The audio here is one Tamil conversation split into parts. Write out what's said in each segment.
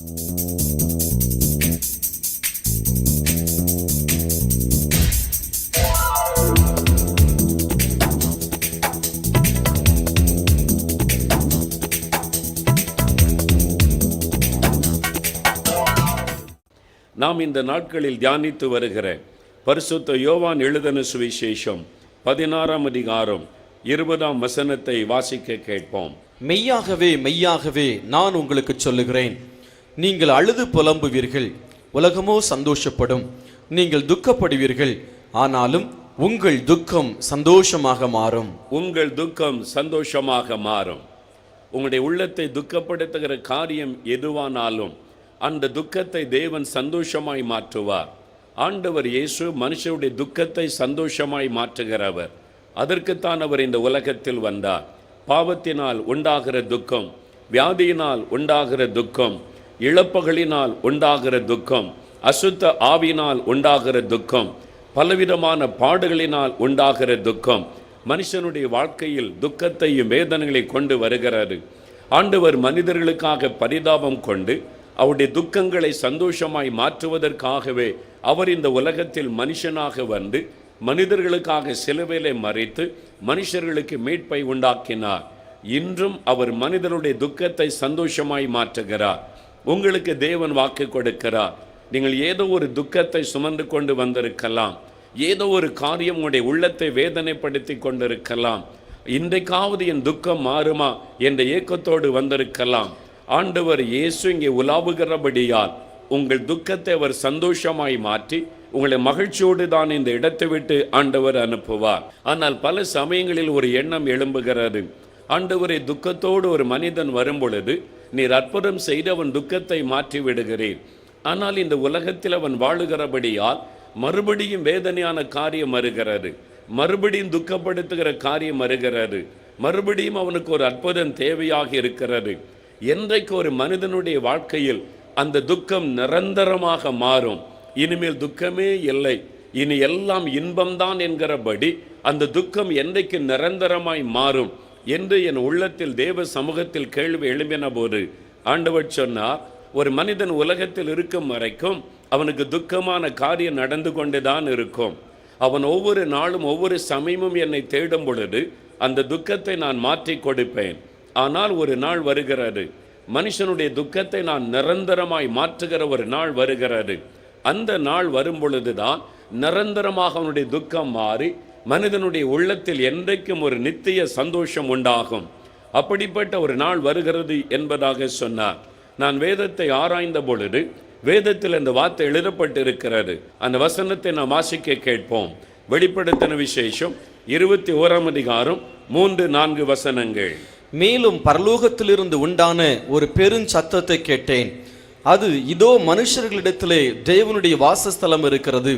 நாம் இந்த நாட்களில் தியானித்து வருகிற பரிசுத்த யோவான் எழுதின சுவிசேஷம் 16ஆம் அதிகாரம் 20ஆம் வசனத்தை வாசிக்க கேட்போம். மெய்யாகவே மெய்யாகவே நான் உங்களுக்கு சொல்லுகிறேன், நீங்கள் அழுது புலம்புவீர்கள், உலகமோ சந்தோஷப்படும். நீங்கள் துக்கப்படுவீர்கள், ஆனாலும் உங்கள் துக்கம் சந்தோஷமாக மாறும். உங்கள் துக்கம் சந்தோஷமாக மாறும். உங்களுடைய உள்ளத்தை துக்கப்படுத்துகிற காரியம் எதுவானாலும் அந்த துக்கத்தை தேவன் சந்தோஷமாய் மாற்றுவார். ஆண்டவர் இயேசு மனுஷனுடைய துக்கத்தை சந்தோஷமாய் மாற்றுகிறவர். அதற்குத்தான் அவர் இந்த உலகத்தில் வந்தார். பாவத்தினால் உண்டாகிற துக்கம், வியாதியினால் உண்டாகிற துக்கம், இழப்புகளினால் உண்டாகிற துக்கம், அசுத்த ஆவியினால் உண்டாகிற துக்கம், பலவிதமான பாடுகளினால் உண்டாகிற துக்கம், மனுஷனுடைய வாழ்க்கையில் துக்கத்தையும் வேதனைகளை கொண்டு வருகிறது. ஆண்டவர் மனிதர்களுக்காக பரிதாபம் கொண்டு அவருடைய துக்கங்களை சந்தோஷமாய் மாற்றுவதற்காகவே அவர் இந்த உலகத்தில் மனுஷனாக வந்து மனிதர்களுக்காக சிலுவையிலே மரித்து மனுஷர்களுக்கு மீட்பை உண்டாக்கினார். இன்றும் அவர் மனிதனுடைய துக்கத்தை சந்தோஷமாய் மாற்றுகிறார். உங்களுக்கு தேவன் வாக்கு கொடுக்கிறார். நீங்கள் ஏதோ ஒரு துக்கத்தை சுமந்து கொண்டு வந்திருக்கலாம், ஏதோ ஒரு காரியம் உங்களுடைய உள்ளத்தை வேதனைப்படுத்தி கொண்டிருக்கலாம். இன்றைக்காவது என் துக்கம் மாறுமா என்ற ஏக்கத்தோடு வந்திருக்கலாம். ஆண்டவர் இயேசு இங்கே உலாவுகிறபடியால் உங்கள் துக்கத்தை அவர் சந்தோஷமாய் மாற்றி உங்களை மகிழ்ச்சியோடு தான் இந்த இடத்தை விட்டு ஆண்டவர் அனுப்புவார். ஆனால் பல சமயங்களில் ஒரு எண்ணம் எழும்புகிறது, ஆண்டவரை துக்கத்தோடு ஒரு மனிதன் வரும் பொழுது நீர் அற்புதம் செய்து அவன் துக்கத்தை மாற்றி விடுகிறீர். ஆனால் இந்த உலகத்தில் அவன் வாழுகிறபடியால் மறுபடியும் வேதனையான காரியம் வருகிறது, மறுபடியும் துக்கப்படுத்துகிற காரியம் வருகிறது, மறுபடியும் அவனுக்கு ஒரு அற்புதம் தேவையாக இருக்கிறது. என்றைக்கு ஒரு மனிதனுடைய வாழ்க்கையில் அந்த துக்கம் நிரந்தரமாக மாறும், இனிமேல் துக்கமே இல்லை, இனி எல்லாம் இன்பம்தான் என்கிறபடி அந்த துக்கம் என்றைக்கு நிரந்தரமாய் மாறும் என்று என் உள்ளத்தில் தேவ சமூகத்தில் கேள்வி எழும்பின போது ஆண்டவர் சொன்னார், ஒரு மனிதன் உலகத்தில் இருக்கும் வரைக்கும் அவனுக்கு துக்கமான காரியம் நடந்து கொண்டுதான் இருக்கும். அவன் ஒவ்வொரு நாளும் ஒவ்வொரு சமயமும் என்னை தேடும் பொழுது அந்த துக்கத்தை நான் மாற்றி கொடுப்பேன். ஆனால் ஒரு நாள் வருகிறது, மனுஷனுடைய துக்கத்தை நான் நிரந்தரமாய் மாற்றுகிற ஒரு நாள் வருகிறது. அந்த நாள் வரும் பொழுதுதான் நிரந்தரமாக அவனுடைய துக்கம் மாறி மனிதனுடைய உள்ளத்தில் என்றைக்கும் ஒரு நித்திய சந்தோஷம் உண்டாகும். அப்படிப்பட்ட ஒரு நாள் வருகிறது என்பதாக சொன்னார். நான் வேதத்தை ஆராய்ந்த பொழுது வேதத்தில் அந்த வார்த்தை எழுதப்பட்டிருக்கிறது. அந்த வசனத்தை நாம் வாசிக்க கேட்போம். வெளிப்படுத்தின விசேஷம் 21ஆம் அதிகாரம் 3-4 வசனங்கள். மேலும் பரலோகத்திலிருந்து உண்டான ஒரு பெருஞ்சத்தத்தை கேட்டேன். அது, இதோ மனுஷர்களிடத்திலே தேவனுடைய வாசஸ்தலம் இருக்கிறது,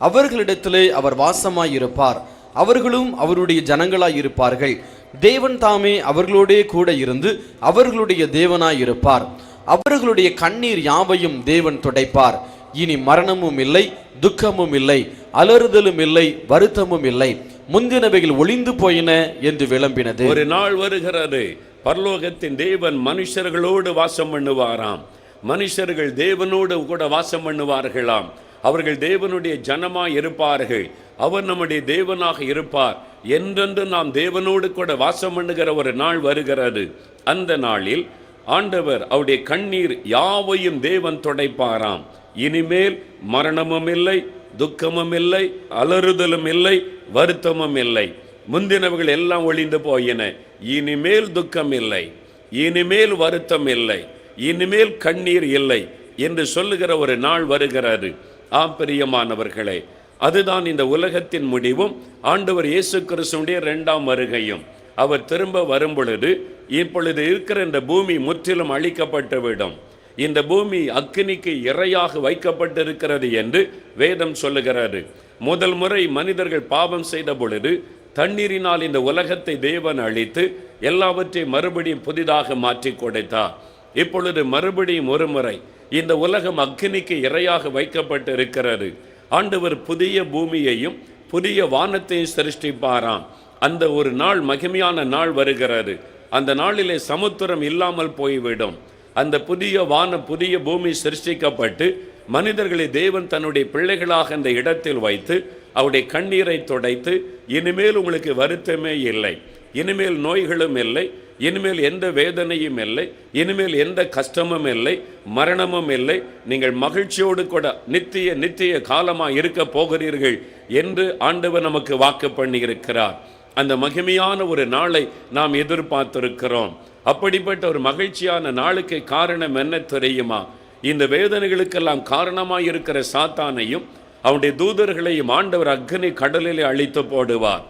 அவர்களிடத்திலே அவர் வாசமாயிருப்பார், அவர்களும் அவருடைய ஜனங்களாயிருப்பார்கள். தேவன் தாமே அவர்களோடே கூட இருந்து அவர்களுடைய தேவனாயிருப்பார். அவர்களுடைய கண்ணீர் யாவையும் தேவன் துடைப்பார். இனி மரணமும் இல்லை, துக்கமும் இல்லை, அலறுதலும் இல்லை, வருத்தமும் இல்லை, முந்தினவைகள் ஒளிந்து போயின என்று விளம்பினது. ஒரு நாள் வருகிறது, பரலோகத்தின் தேவன் மனுஷர்களோடு வாசம் பண்ணுவாராம். மனுஷர்கள் தேவனோடு கூட வாசம் பண்ணுவார்களாம். அவர்கள் தேவனுடைய ஜனமாய் இருப்பார்கள். அவர் நம்முடைய தேவனாக இருப்பார். என்றென்று நாம் தேவனோடு கூட வாசம் பண்ணுகிற ஒரு நாள் வருகிறது. அந்த நாளில் ஆண்டவர் அவருடைய கண்ணீர் யாவையும் தேவன் துடைப்பாராம். இனிமேல் மரணமும் இல்லை, துக்கமும் இல்லை, அலறுதலும் இல்லை, வருத்தமும் இல்லை. முந்தினவர்கள் எல்லாம் ஒளிந்து போயின. இனிமேல் துக்கம் இல்லை, இனிமேல் வருத்தம் இல்லை, இனிமேல் கண்ணீர் இல்லை என்று சொல்லுகிற ஒரு நாள் வருகிறது. பிரியமானவர்களே, அதுதான் இந்த உலகத்தின் முடிவும் ஆண்டவர் இயேசு கிறிஸ்துவுடைய 2ஆம் வருகையும். அவர் திரும்ப வரும் பொழுது இப்பொழுது இருக்கிற இந்த பூமி முற்றிலும் அழிக்கப்பட்டுவிடும். இந்த பூமி அக்கினிக்கு இரையாக வைக்கப்பட்டிருக்கிறது என்று வேதம் சொல்லுகிறது. முதல் முறை மனிதர்கள் பாவம் செய்த பொழுது தண்ணீரினால் இந்த உலகத்தை தேவன் அழித்து எல்லாவற்றையும் மறுபடியும் புதிதாக மாற்றி கொடுத்தார். இப்பொழுது மறுபடியும் ஒரு முறை இந்த உலகம் அக்கினிக்கு இரையாக வைக்கப்பட்டு இருக்கிறது. ஆண்டவர் புதிய பூமியையும் புதிய வானத்தையும் சிருஷ்டிப்பாராம். அந்த ஒரு நாள் மகிமையான நாள் வருகிறது. அந்த நாளிலே சமுத்திரம் இல்லாமல் போய்விடும், அந்த புதிய புதிய பூமி சிருஷ்டிக்கப்பட்டு மனிதர்களை தேவன் தன்னுடைய பிள்ளைகளாக அந்த இடத்தில் வைத்து அவருடைய கண்ணீரை துடைத்து, இனிமேல் உங்களுக்கு வருத்தமே இல்லை, இனிமேல் நோய்களும் இல்லை, இனிமேல் எந்த வேதனையும் இல்லை, இனிமேல் எந்த கஷ்டமும் இல்லை, மரணமும் இல்லை, நீங்கள் மகிழ்ச்சியோடு கூட நித்திய காலமாக இருக்க போகிறீர்கள் என்று ஆண்டவர் நமக்கு வாக்கு பண்ணி இருக்கிறார். அந்த மகிமையான ஒரு நாளை நாம் எதிர்பார்த்திருக்கிறோம். அப்படிப்பட்ட ஒரு மகிழ்ச்சியான நாளுக்கு காரணம் என்ன தெரியுமா? இந்த வேதனைகளுக்கெல்லாம் காரணமாக இருக்கிற சாத்தானையும் அவனுடைய தூதர்களையும் ஆண்டவர் அக்னி கடலிலே அழித்து போடுவார்.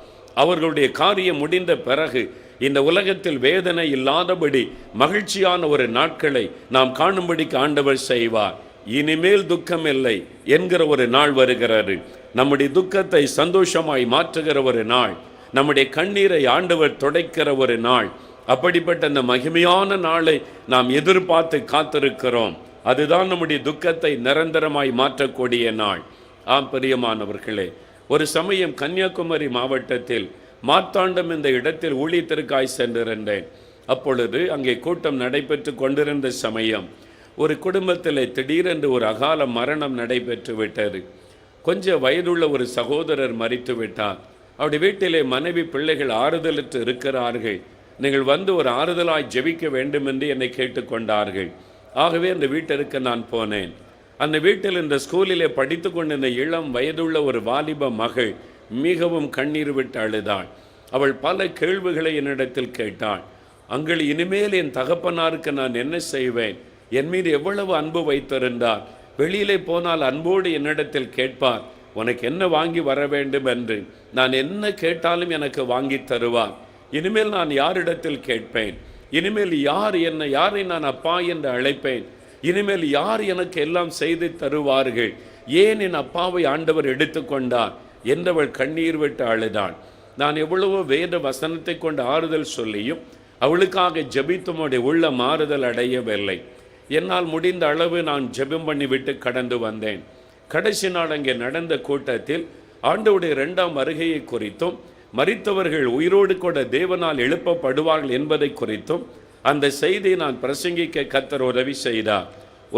அவர்களுடைய காரியம் முடிந்த பிறகு இந்த உலகத்தில் வேதனை இல்லாதபடி மகிழ்ச்சியான ஒரு நாட்களை நாம் காணும்படிக்கு ஆண்டவர் செய்வார். இனிமேல் துக்கம் இல்லை என்கிற ஒரு நாள் வருகிறது. நம்முடைய துக்கத்தை சந்தோஷமாய் மாற்றுகிற ஒரு நாள், நம்முடைய கண்ணீரை ஆண்டவர் துடைக்கிற ஒரு நாள். அப்படிப்பட்ட அந்த மகிமையான நாளை நாம் எதிர்பார்த்து காத்திருக்கிறோம். அதுதான் நம்முடைய துக்கத்தை நிரந்தரமாய் மாற்றக்கூடிய நாள். ஆம் பிரியமானவர்களே, ஒரு சமயம் கன்னியாகுமரி மாவட்டத்தில் மார்த்தாண்டம் இந்த இடத்தில் ஊழியத்திற்காய் சென்றிருந்தேன். அப்பொழுது அங்கே கூட்டம் நடைபெற்று கொண்டிருந்த சமயம் ஒரு குடும்பத்தில் திடீரென்று ஒரு அகால மரணம் நடைபெற்று விட்டது. கொஞ்சம் வயதுள்ள ஒரு சகோதரர் மரித்து விட்டார். அவருடைய வீட்டிலே மனைவி பிள்ளைகள் ஆறுதலற்று இருக்கிறார்கள். நீங்கள் வந்து ஒரு ஆறுதலாய் ஜெபிக்க வேண்டும் என்று என்னை கேட்டுக்கொண்டார்கள். ஆகவே அந்த வீட்டிற்கு நான் போனேன். அந்த வீட்டில் இந்த ஸ்கூலிலே படித்து கொண்டிருந்த இளம் வயதுள்ள ஒரு வாலிப மகள் மிகவும் கண்ணீர் விட்டு அழுதாள். அவள் பல கேள்விகளை என்னிடத்தில் கேட்டாள். அங்கள் இனிமேல் என் தகப்பனாருக்கு நான் என்ன செய்வேன்? என் மீது எவ்வளவு அன்பு வைத்திருந்தார். வெளியிலே போனால் அன்போடு என்னிடத்தில் கேட்பார், உனக்கு என்ன வாங்கி வர வேண்டும் என்று. நான் என்ன கேட்டாலும் எனக்கு வாங்கி தருவார். இனிமேல் நான் யாரிடத்தில் கேட்பேன்? இனிமேல் யாரை நான் அப்பா என்று அழைப்பேன்? இனிமேல் யார் எனக்கு எல்லாம் செய்து தருவார்கள்? ஏன் என் அப்பாவை ஆண்டவர் எடுத்துக்கொண்டார் என்றவள் கண்ணீர் விட்டு அழுதாள். நான் எவ்வளவோ வேத வசனத்தை கொண்டு ஆறுதல் சொல்லியும் அவளுக்காக ஜெபித்துமோடைய உள்ள மாறுதல் அடையவில்லை. என்னால் முடிந்த அளவு நான் ஜெபம் பண்ணிவிட்டு கடந்து வந்தேன். கடைசி நாள் அங்கே நடந்த கூட்டத்தில் ஆண்டவருடைய 2ஆம் வருகையை குறித்தும் மரித்தவர்கள் உயிரோடு கூட தேவனால் எழுப்பப்படுவார்கள் என்பதை குறித்தும் அந்த செய்தியை நான் பிரசங்கிக்க கர்த்தர் உதவி செய்தார்.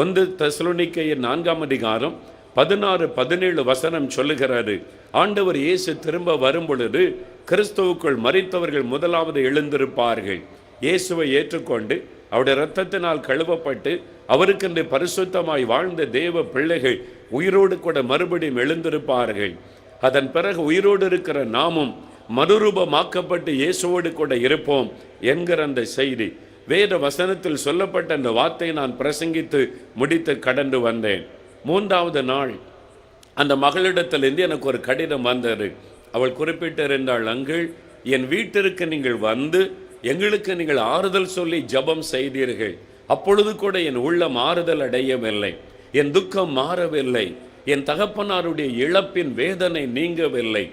1 தெசலோனிக்கேயர் 4ஆம் அதிகாரம் 16-17 வசனம் சொல்லுகிறது, ஆண்டவர் இயேசு திரும்ப வரும் பொழுது கிறிஸ்துவுக்குள் மரித்தவர்கள் முதலாவது எழுந்திருப்பார்கள். இயேசுவை ஏற்றுக்கொண்டு அவருடைய இரத்தத்தினால் கழுவப்பட்டு அவருக்கென்று பரிசுத்தமாய் வாழ்ந்த தேவ பிள்ளைகள் உயிரோடு கூட மறுபடியும் எழுந்திருப்பார்கள். அதன் பிறகு உயிரோடு இருக்கிற நாமும் மறுரூபமாக்கப்பட்டு இயேசுவோடு கூட இருப்போம் என்கிற அந்த செய்தி வேத வசனத்தில் சொல்லப்பட்ட அந்த வார்த்தை நான் பிரசங்கித்து முடித்து கடந்து வந்தேன். 3வது நாள் அந்த மகளிடத்திலிருந்து எனக்கு ஒரு கடிதம் வந்தது. அவள் குறிப்பிட்டிருந்தாள், அங்கிள், என் வீட்டிற்கு நீங்கள் வந்து எங்களுக்கு நீங்கள் ஆறுதல் சொல்லி ஜெபம் செய்தீர்கள். அப்பொழுது கூட என் உள்ளம் ஆறுதல் அடையவில்லை, என் துக்கம் மாறவில்லை, என் தகப்பனாருடைய இழப்பின் வேதனை நீங்கவில்லை.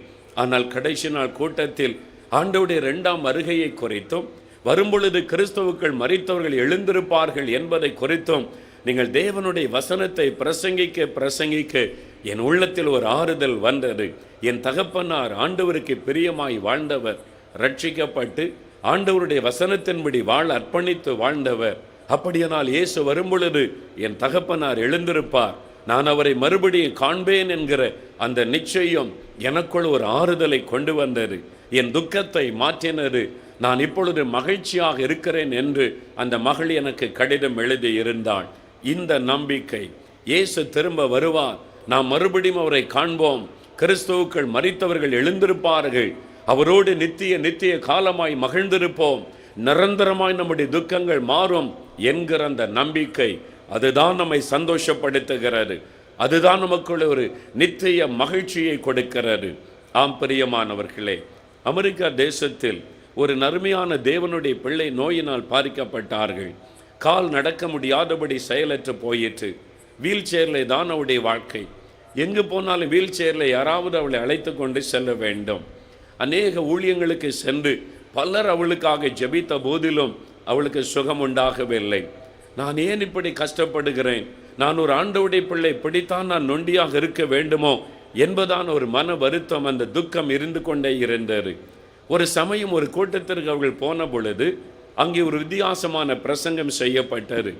ஆனால் கடைசி நாள் கூட்டத்தில் ஆண்டவருடைய 2ஆம் வருகையை குறித்தும் வரும்பொழுது கிறிஸ்துவுக்குள் மரித்தவர்கள் எழுந்திருப்பார்கள் என்பதை குறித்தும் நீங்கள் தேவனுடைய வசனத்தை பிரசங்கிக்க என் உள்ளத்தில் ஒரு ஆறுதல் வந்தது. என் தகப்பனார் ஆண்டவருக்கு பிரியமாய் வாழ்ந்தவர், ரட்சிக்கப்பட்டு ஆண்டவருடைய வசனத்தின்படி வாழ அர்ப்பணித்து வாழ்ந்தவர். அப்படியானால் இயேசு வரும்பொழுது என் தகப்பனார் எழுந்திருப்பார், நான் அவரை மறுபடியும் காண்பேன் என்கிற அந்த நிச்சயம் எனக்குள் ஒரு ஆறுதலை கொண்டு வந்தது. என் துக்கத்தை மாற்றினது. நான் இப்பொழுது மகிழ்ச்சியாக இருக்கிறேன் என்று அந்த மகள் எனக்கு கடிதம் எழுதி இருந்தாள். இந்த நம்பிக்கை, இயேசு திரும்ப வருவார், நாம் மறுபடியும் அவரை காண்போம், கிறிஸ்துவுக்குள் மரித்தவர்கள் எழுந்திருப்பார்கள், அவரோடு நித்திய காலமாய் மகிழ்ந்திருப்போம், நிரந்தரமாய் நம்முடைய துக்கங்கள் மாறும் என்கிற அந்த நம்பிக்கை, அதுதான் நம்மை சந்தோஷப்படுத்துகிறது. அதுதான் நமக்குள்ள ஒரு நித்திய மகிழ்ச்சியை கொடுக்கிறது. ஆம் பிரியமானவர்களே, அமெரிக்கா தேசத்தில் ஒரு நறுமையான தேவனுடைய பிள்ளை நோயினால் பாதிக்கப்பட்டார்கள். கால் நடக்க முடியாதபடி செயலற்று போயிற்று. வீல் சேரில் தான் அவளுடைய வாழ்க்கை. எங்கு போனாலும் வீல் சேரில் யாராவது அவளை அழைத்து கொண்டு செல்ல வேண்டும். அநேக ஊழியங்களுக்கு சென்று பலர் அவளுக்காக ஜெபித்த போதிலும் அவளுக்கு சுகம் உண்டாகவில்லை. நான் ஏன் இப்படி கஷ்டப்படுகிறேன்? நான் ஒரு ஆண்டவருடைய பிள்ளை, இப்படித்தான் நான் நொண்டியாக இருக்க வேண்டுமோ என்பதான ஒரு மன வருத்தம், அந்த துக்கம் இருந்து கொண்டே இருந்தது. ஒரு சமயம் ஒரு கூட்டத்திற்கு அவர்கள் போன பொழுது அங்கே ஒரு வித்தியாசமான பிரசங்கம் செய்யப்பட்டது.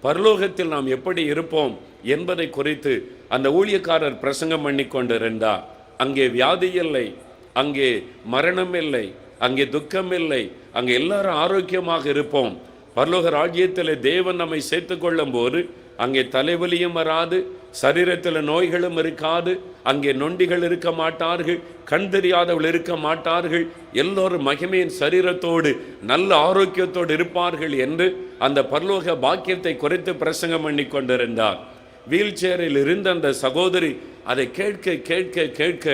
பரலோகத்தில் நாம் எப்படி இருப்போம் என்பதை குறித்து அந்த ஊழியக்காரர் பிரசங்கம் பண்ணி கொண்டிருந்தார். அங்கே வியாதி இல்லை, அங்கே மரணம் இல்லை, அங்கே துக்கம் இல்லை, அங்கே எல்லாரும் ஆரோக்கியமாக இருப்போம். பரலோக ராஜ்யத்தில் தேவன் நம்மை சேர்த்து கொள்ளும் போது அங்கே தலைவலியும் வராது, சரீரத்தில் நோய்களும் இருக்காது, அங்கே நொண்டிகள் இருக்க மாட்டார்கள், கண் தெரியாதவள் இருக்க மாட்டார்கள், எல்லோரும் மகிமையின் சரீரத்தோடு நல்ல ஆரோக்கியத்தோடு இருப்பார்கள் என்று அந்த பரலோக பாக்கியத்தை குறித்து பிரசங்கம் பண்ணி கொண்டிருந்தார். வீல் சேரில் இருந்த அந்த சகோதரி அதை கேட்க கேட்க கேட்க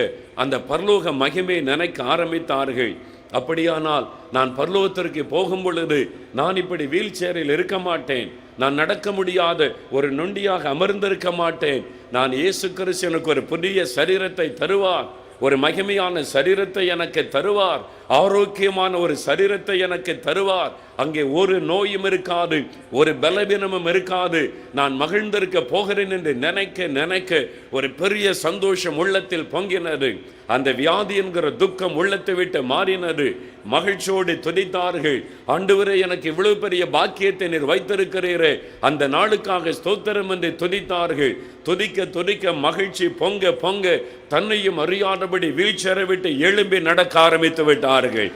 அந்த பரலோக மகிமையை நினைக்க ஆரம்பித்தார்கள். அப்படியானால் நான் பரலோகத்திற்கு போகும் பொழுது நான் இப்படி வீல் சேரில் இருக்க மாட்டேன், நான் நடக்க முடியாத ஒரு நொண்டியாக அமர்ந்திருக்க மாட்டேன். நான் இயேசு கிறிஸ்து எனக்கு ஒரு புதிய சரீரத்தை தருவார், ஒரு மகிமையான சரீரத்தை எனக்கு தருவார், ஆரோக்கியமான ஒரு சரீரத்தை எனக்கு தருவார். அங்கே ஒரு நோயும் இருக்காது, ஒரு பலவீனமும் இருக்காது. நான் மகிழ்ந்திருக்க போகிறேன் என்று நினைக்க நினைக்க ஒரு பெரிய சந்தோஷம் உள்ளத்தில் பொங்கினது. அந்த வியாதி என்கிற துக்கம் உள்ளத்தை விட்டு மாறினது. மகிழ்ச்சியோடு துதித்தார்கள். ஆண்டவரே, எனக்கு இவ்வளவு பெரிய பாக்கியத்தை நீர் வைத்திருக்கிறீரே, அந்த நாளுக்காக ஸ்தோத்திரம் என்று துதித்தார்கள். துதிக்க துதிக்க மகிழ்ச்சி பொங்க பொங்க தன்னையும் அறியாதபடி வீழ்ச்சேர விட்டு எழும்பி நடக்க ஆரம்பித்து விட்டார்கள்.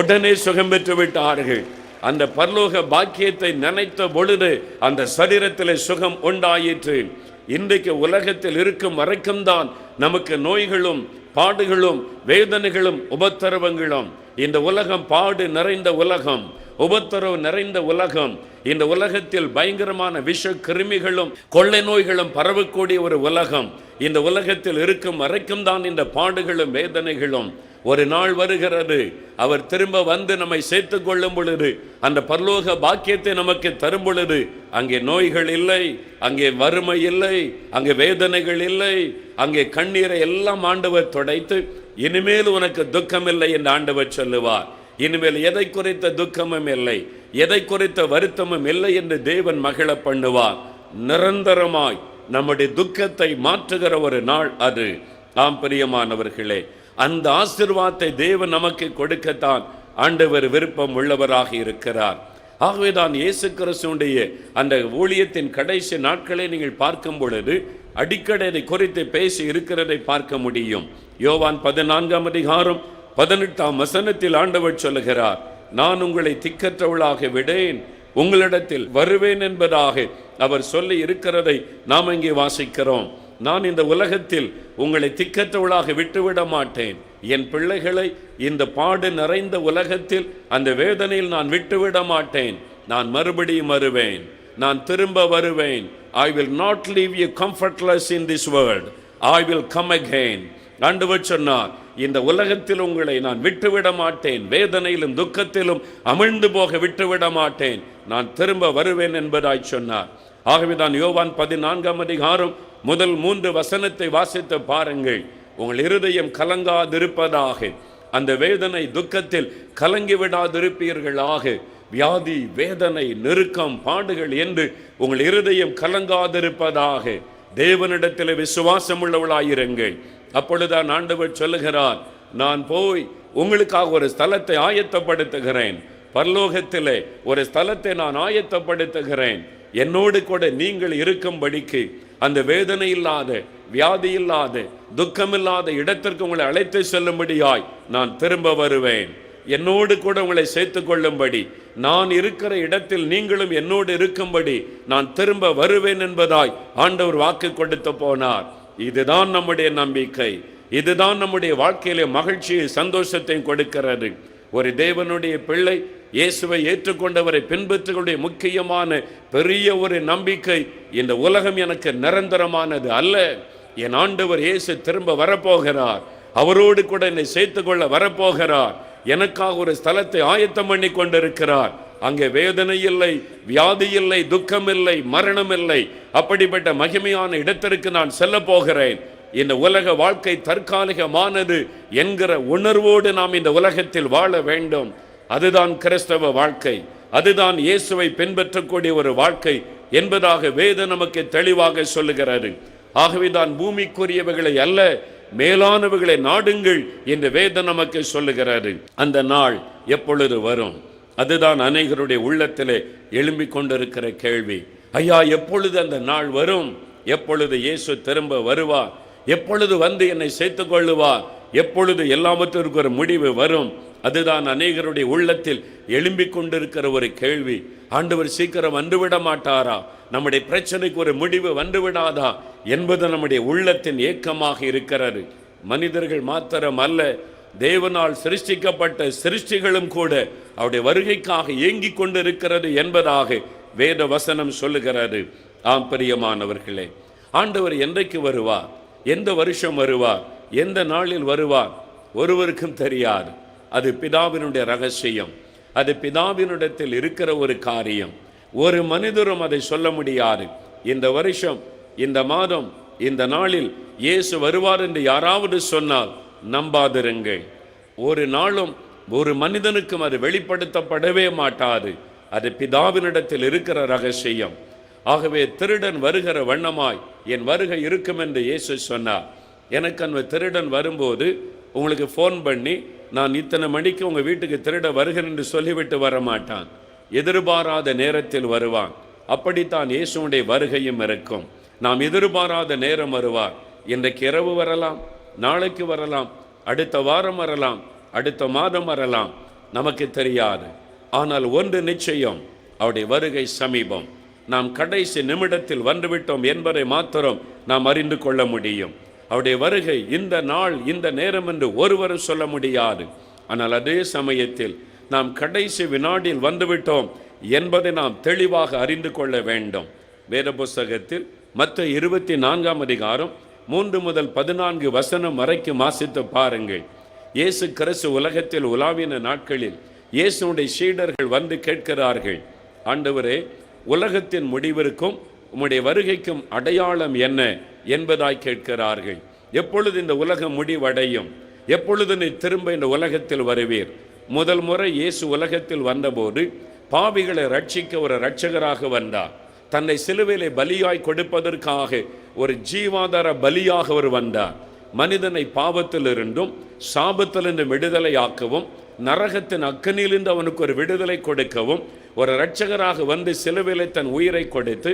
உடனே சுகம் பெற்று விட்டார்கள். அந்த பரலோக பாக்கியத்தை நினைத்த பொழுது அந்த சரீரத்தில் சுகம் உண்டாயிற்று. இன்றைக்கு உலகத்தில் இருக்கும் வரைக்கும் தான் நமக்கு நோய்களும் பாடுகளும் வேதனைகளும் உபத்திரவங்களும். இந்த உலகம் பாடு நிறைந்த உலகம், உபத்திரவு நிறைந்த உலகம். இந்த உலகத்தில் பயங்கரமான விஷ கிருமிகளும் கொள்ளை நோய்களும் பரவக்கூடிய ஒரு உலகம். இந்த உலகத்தில் இருக்கும் வரைக்கும் தான் இந்த பாடுகளும் வேதனைகளும். ஒரு நாள் வருகிறது, அவர் திரும்ப வந்து நம்மை சேர்த்து கொள்ளும் பொழுது, அந்த பரலோக பாக்கியத்தை நமக்கு தரும் பொழுது, அங்கே நோய்கள் இல்லை, அங்கே வறுமை இல்லை, அங்கே வேதனைகள் இல்லை, அங்கே கண்ணீரை எல்லாம் ஆண்டவர் துடைத்து இனிமேல் உனக்கு துக்கம் இல்லை என்று ஆண்டவர் சொல்லுவார். இனிமேல் எதை குறித்த துக்கமும் இல்லை, எதை குறித்த வருத்தமும் இல்லை என்று தேவன் மகிழ பண்ணுவார். நிரந்தரமாய் நம்முடைய துக்கத்தை மாற்றுகிற ஒரு நாள் அது. ஆம் பிரியமானவர்களே, அந்த ஆசீர்வாதத்தை தேவன் நமக்கு கொடுக்கத்தான் ஆண்டவர் விருப்பம் உள்ளவராக இருக்கிறார். ஆகவேதான் இயேசு கிறிஸ்துவுடைய அந்த ஊழியத்தின் கடைசி நாட்களை நீங்கள் பார்க்கும் பொழுது அடிக்கடி அதை குறித்து பேசி இருக்கிறதை பார்க்க முடியும். யோவான் 14ஆம் அதிகாரம் 18ஆம் வசனத்தில் ஆண்டவர் சொல்லுகிறார், நான் உங்களை திக்கற்றவளாக விடேன், உங்களிடத்தில் வருவேன் என்பதாக அவர் சொல்லி இருக்கிறதை நாம் இங்கே வாசிக்கிறோம். நான் இந்த உலகத்தில் உங்களை திக்கற்றவளாக விட்டுவிட மாட்டேன். என் பிள்ளைகளை இந்த பாடு நிறைந்த உலகத்தில் அந்த வேதனையில் நான் விட்டுவிட மாட்டேன். நான் மறுபடியும் வருவேன், நான் திரும்ப வருவேன். I will not leave you comfortless in this world. I will come again. ஆண்டவர் சொன்னார், இந்த உலகத்தில் உங்களை நான் விட்டுவிட மாட்டேன், வேதனையிலும் துக்கத்திலும் அமிழ்ந்து போக விட்டுவிட மாட்டேன், நான் திரும்ப வருவேன் என்பதாய் சொன்னார். ஆகவேதான் யோவான் 14ஆம் அதிகாரம் முதல் 3 வசனத்தை வாசித்து பாருங்கள். உங்கள் இருதயம் கலங்காதிருப்பதாக, அந்த வேதனை துக்கத்தில் கலங்கி விடாதிருப்பீர்களாக. வியாதி வேதனை நெருக்கம் பாடுகள் என்று உங்கள் இருதயம் கலங்காதிருப்பதாக. தேவனிடத்தில் விசுவாசம் உள்ளவளாயிருங்கள். அப்பொழுதுதான் ஆண்டவர் சொல்லுகிறார், நான் போய் உங்களுக்காக ஒரு ஸ்தலத்தை ஆயத்தப்படுத்துகிறேன். பரலோகத்திலே ஒரு ஸ்தலத்தை நான் ஆயத்தப்படுத்துகிறேன். என்னோடு கூட நீங்கள் இருக்கும்படிக்கு அந்த வேதனை இல்லாத, வியாதி இல்லாத, துக்கமில்லாத இடத்திற்கு உங்களை அழைத்து செல்லும்படியாய் நான் திரும்ப வருவேன். என்னோடு கூட உங்களை சேர்த்து கொள்ளும்படி, நான் இருக்கிற இடத்தில் நீங்களும் என்னோடு இருக்கும்படி நான் திரும்ப வருவேன் என்பதாய் ஆண்டவர் வாக்கு கொடுத்து போனார். இதுதான் நம்முடைய நம்பிக்கை. இதுதான் நம்முடைய வாழ்க்கையிலே மகிழ்ச்சியை சந்தோஷத்தையும் கொடுக்கிறது. ஒரு தேவனுடைய பிள்ளை இயேசுவை ஏற்றுக்கொண்டவரை பின்பற்றுகளுடைய முக்கியமான பெரிய ஒரு நம்பிக்கை, இந்த உலகம் எனக்கு நிரந்தரமானது அல்ல. என் ஆண்டவர் இயேசு திரும்ப வரப்போகிறார், அவரோடு கூட என்னை சேர்த்து கொள்ள வரப்போகிறார். எனக்காக ஒரு ஸ்தலத்தை ஆயத்தம் பண்ணி கொண்டிருக்கிறார். அங்கே வேதனை இல்லை, வியாதி இல்லை, துக்கம் இல்லை, மரணம் இல்லை. அப்படிப்பட்ட மகிமையான இடத்திற்கு நான் செல்ல போகிறேன். இந்த உலக வாழ்க்கை தற்காலிகமானது என்கிற உணர்வோடு நாம் இந்த உலகத்தில் வாழ வேண்டும். அதுதான் கிறிஸ்தவ வாழ்க்கை, அதுதான் இயேசுவை பின்பற்றக்கூடிய ஒரு வாழ்க்கை என்பதாக வேதம் நமக்கு தெளிவாக சொல்லுகிறது. ஆகவேதான் பூமிக்குரியவைகளை அல்ல, மேலானவைகளை நாடுங்கள் என்று வேதம் நமக்கு சொல்லுகிறது. அந்த நாள் எப்பொழுது வரும்? அதுதான் அநேகருடைய உள்ளத்திலே எழும்பிக் கொண்டிருக்கிற கேள்வி. ஐயா, எப்பொழுது அந்த நாள் வரும்? எப்பொழுது இயேசு திரும்ப வருவார்? எப்பொழுது வந்து என்னை சேர்த்துக் கொள்ளுவார்? எப்பொழுது எல்லாவற்றிற்கு ஒரு முடிவு வரும்? அதுதான் அநேகருடைய உள்ளத்தில் எழும்பிக் கொண்டிருக்கிற ஒரு கேள்வி. ஆண்டவர் சீக்கிரம் வந்துவிட மாட்டாரா? நம்முடைய பிரச்சனைக்கு ஒரு முடிவு வந்துவிடாதா என்பது நம்முடைய உள்ளத்தின் ஏக்கமாக இருக்கிறது. மனிதர்கள் மாத்திரம் அல்ல, தேவனால் சிருஷ்டிக்கப்பட்ட சிருஷ்டிகளும் கூட அவருடைய வருகைக்காக ஏங்கிக் கொண்டிருக்கிறது என்பதாக வேத வசனம் சொல்லுகிறது. ஆம் பிரியமானவர்களே, ஆண்டவர் என்றைக்கு வருவார்? எந்த வருஷம் வருவார்? எந்த நாளில் வருவார்? ஒருவருக்கும் தெரியாது. அது பிதாவினுடைய ரகசியம். அது பிதாவினிடத்தில் இருக்கிற ஒரு காரியம். ஒரு மனிதரும் அதை சொல்ல முடியாது. இந்த வருஷம், இந்த மாதம், இந்த நாளில் இயேசு வருவார் என்று யாராவது சொன்னால் நம்பாதிருங்கள். ஒரு நாளும் ஒரு மனிதனுக்கும் அது வெளிப்படுத்தப்படவே மாட்டாது. அது பிதாவினிடத்தில் இருக்கிற ரகசியம். ஆகவே திருடன் வருகிற வண்ணமாய் என் வருகை இருக்கும் என்று இயேசு சொன்னார். எனக்கு அந்த திருடன் வரும்போது உங்களுக்கு ஃபோன் பண்ணி, நான் இத்தனை மணிக்கு உங்கள் வீட்டுக்கு திருட வருகிறேன் என்று சொல்லிவிட்டு வரமாட்டான். எதிர்பாராத நேரத்தில் வருவான். அப்படித்தான் இயேசுடைய வருகையும் இருக்கும். நாம் எதிர்பாராத நேரம் வருவார். இன்றைக்கு இரவு வரலாம், நாளைக்கு வரலாம், அடுத்த வாரம் வரலாம், அடுத்த மாதம் வரலாம், நமக்கு தெரியாது. ஆனால் ஒன்று நிச்சயம், அவருடைய வருகை சமீபம். நாம் கடைசி நிமிடத்தில் வந்துவிட்டோம் என்பதை மாத்திரம் நாம் அறிந்து கொள்ள முடியும். அவருடைய வருகை இந்த நாள், இந்த நேரம் என்று ஒருவரும் சொல்ல முடியாது. ஆனால் அதே சமயத்தில் நாம் கடைசி வினாடியில் வந்துவிட்டோம் என்பதை நாம் தெளிவாக அறிந்து கொள்ள வேண்டும். வேத புஸ்தகத்தில் மத்தேயு 24 அதிகாரம் 3 முதல் 14 வசனம் வரைக்கும் வாசித்து பாருங்கள். இயேசு கிறிஸ்து உலகத்தில் உலாவின நாட்களில் இயேசுடைய சீடர்கள் வந்து கேட்கிறார்கள், ஆண்டவரே, உலகத்தின் முடிவிற்கும் உம்முடைய வருகைக்கும் அடையாளம் என்ன என்பதாய் கேட்கிறார்கள். எப்பொழுது இந்த உலகம் முடிவடையும்? எப்பொழுது நீ திரும்ப இந்த உலகத்தில் வருவீர்? முதல் முறை இயேசு உலகத்தில் வந்தபோது பாவிகளை ரட்சிக்க ஒரு இரட்சகராக வந்தார். தன்னை சிலுவையிலே பலியாய் கொடுப்பதற்காக ஒரு ஜீவாதார பலியாக அவர் வந்தார். மனிதனை பாவத்திலிருந்தும் சாபத்திலிருந்து விடுதலையாக்கவும், நரகத்தின் அக்கனியிலிருந்து அவனுக்கு ஒரு விடுதலை கொடுக்கவும் ஒரு இரட்சகராக வந்து சிலுவையிலே தன் உயிரை கொடுத்து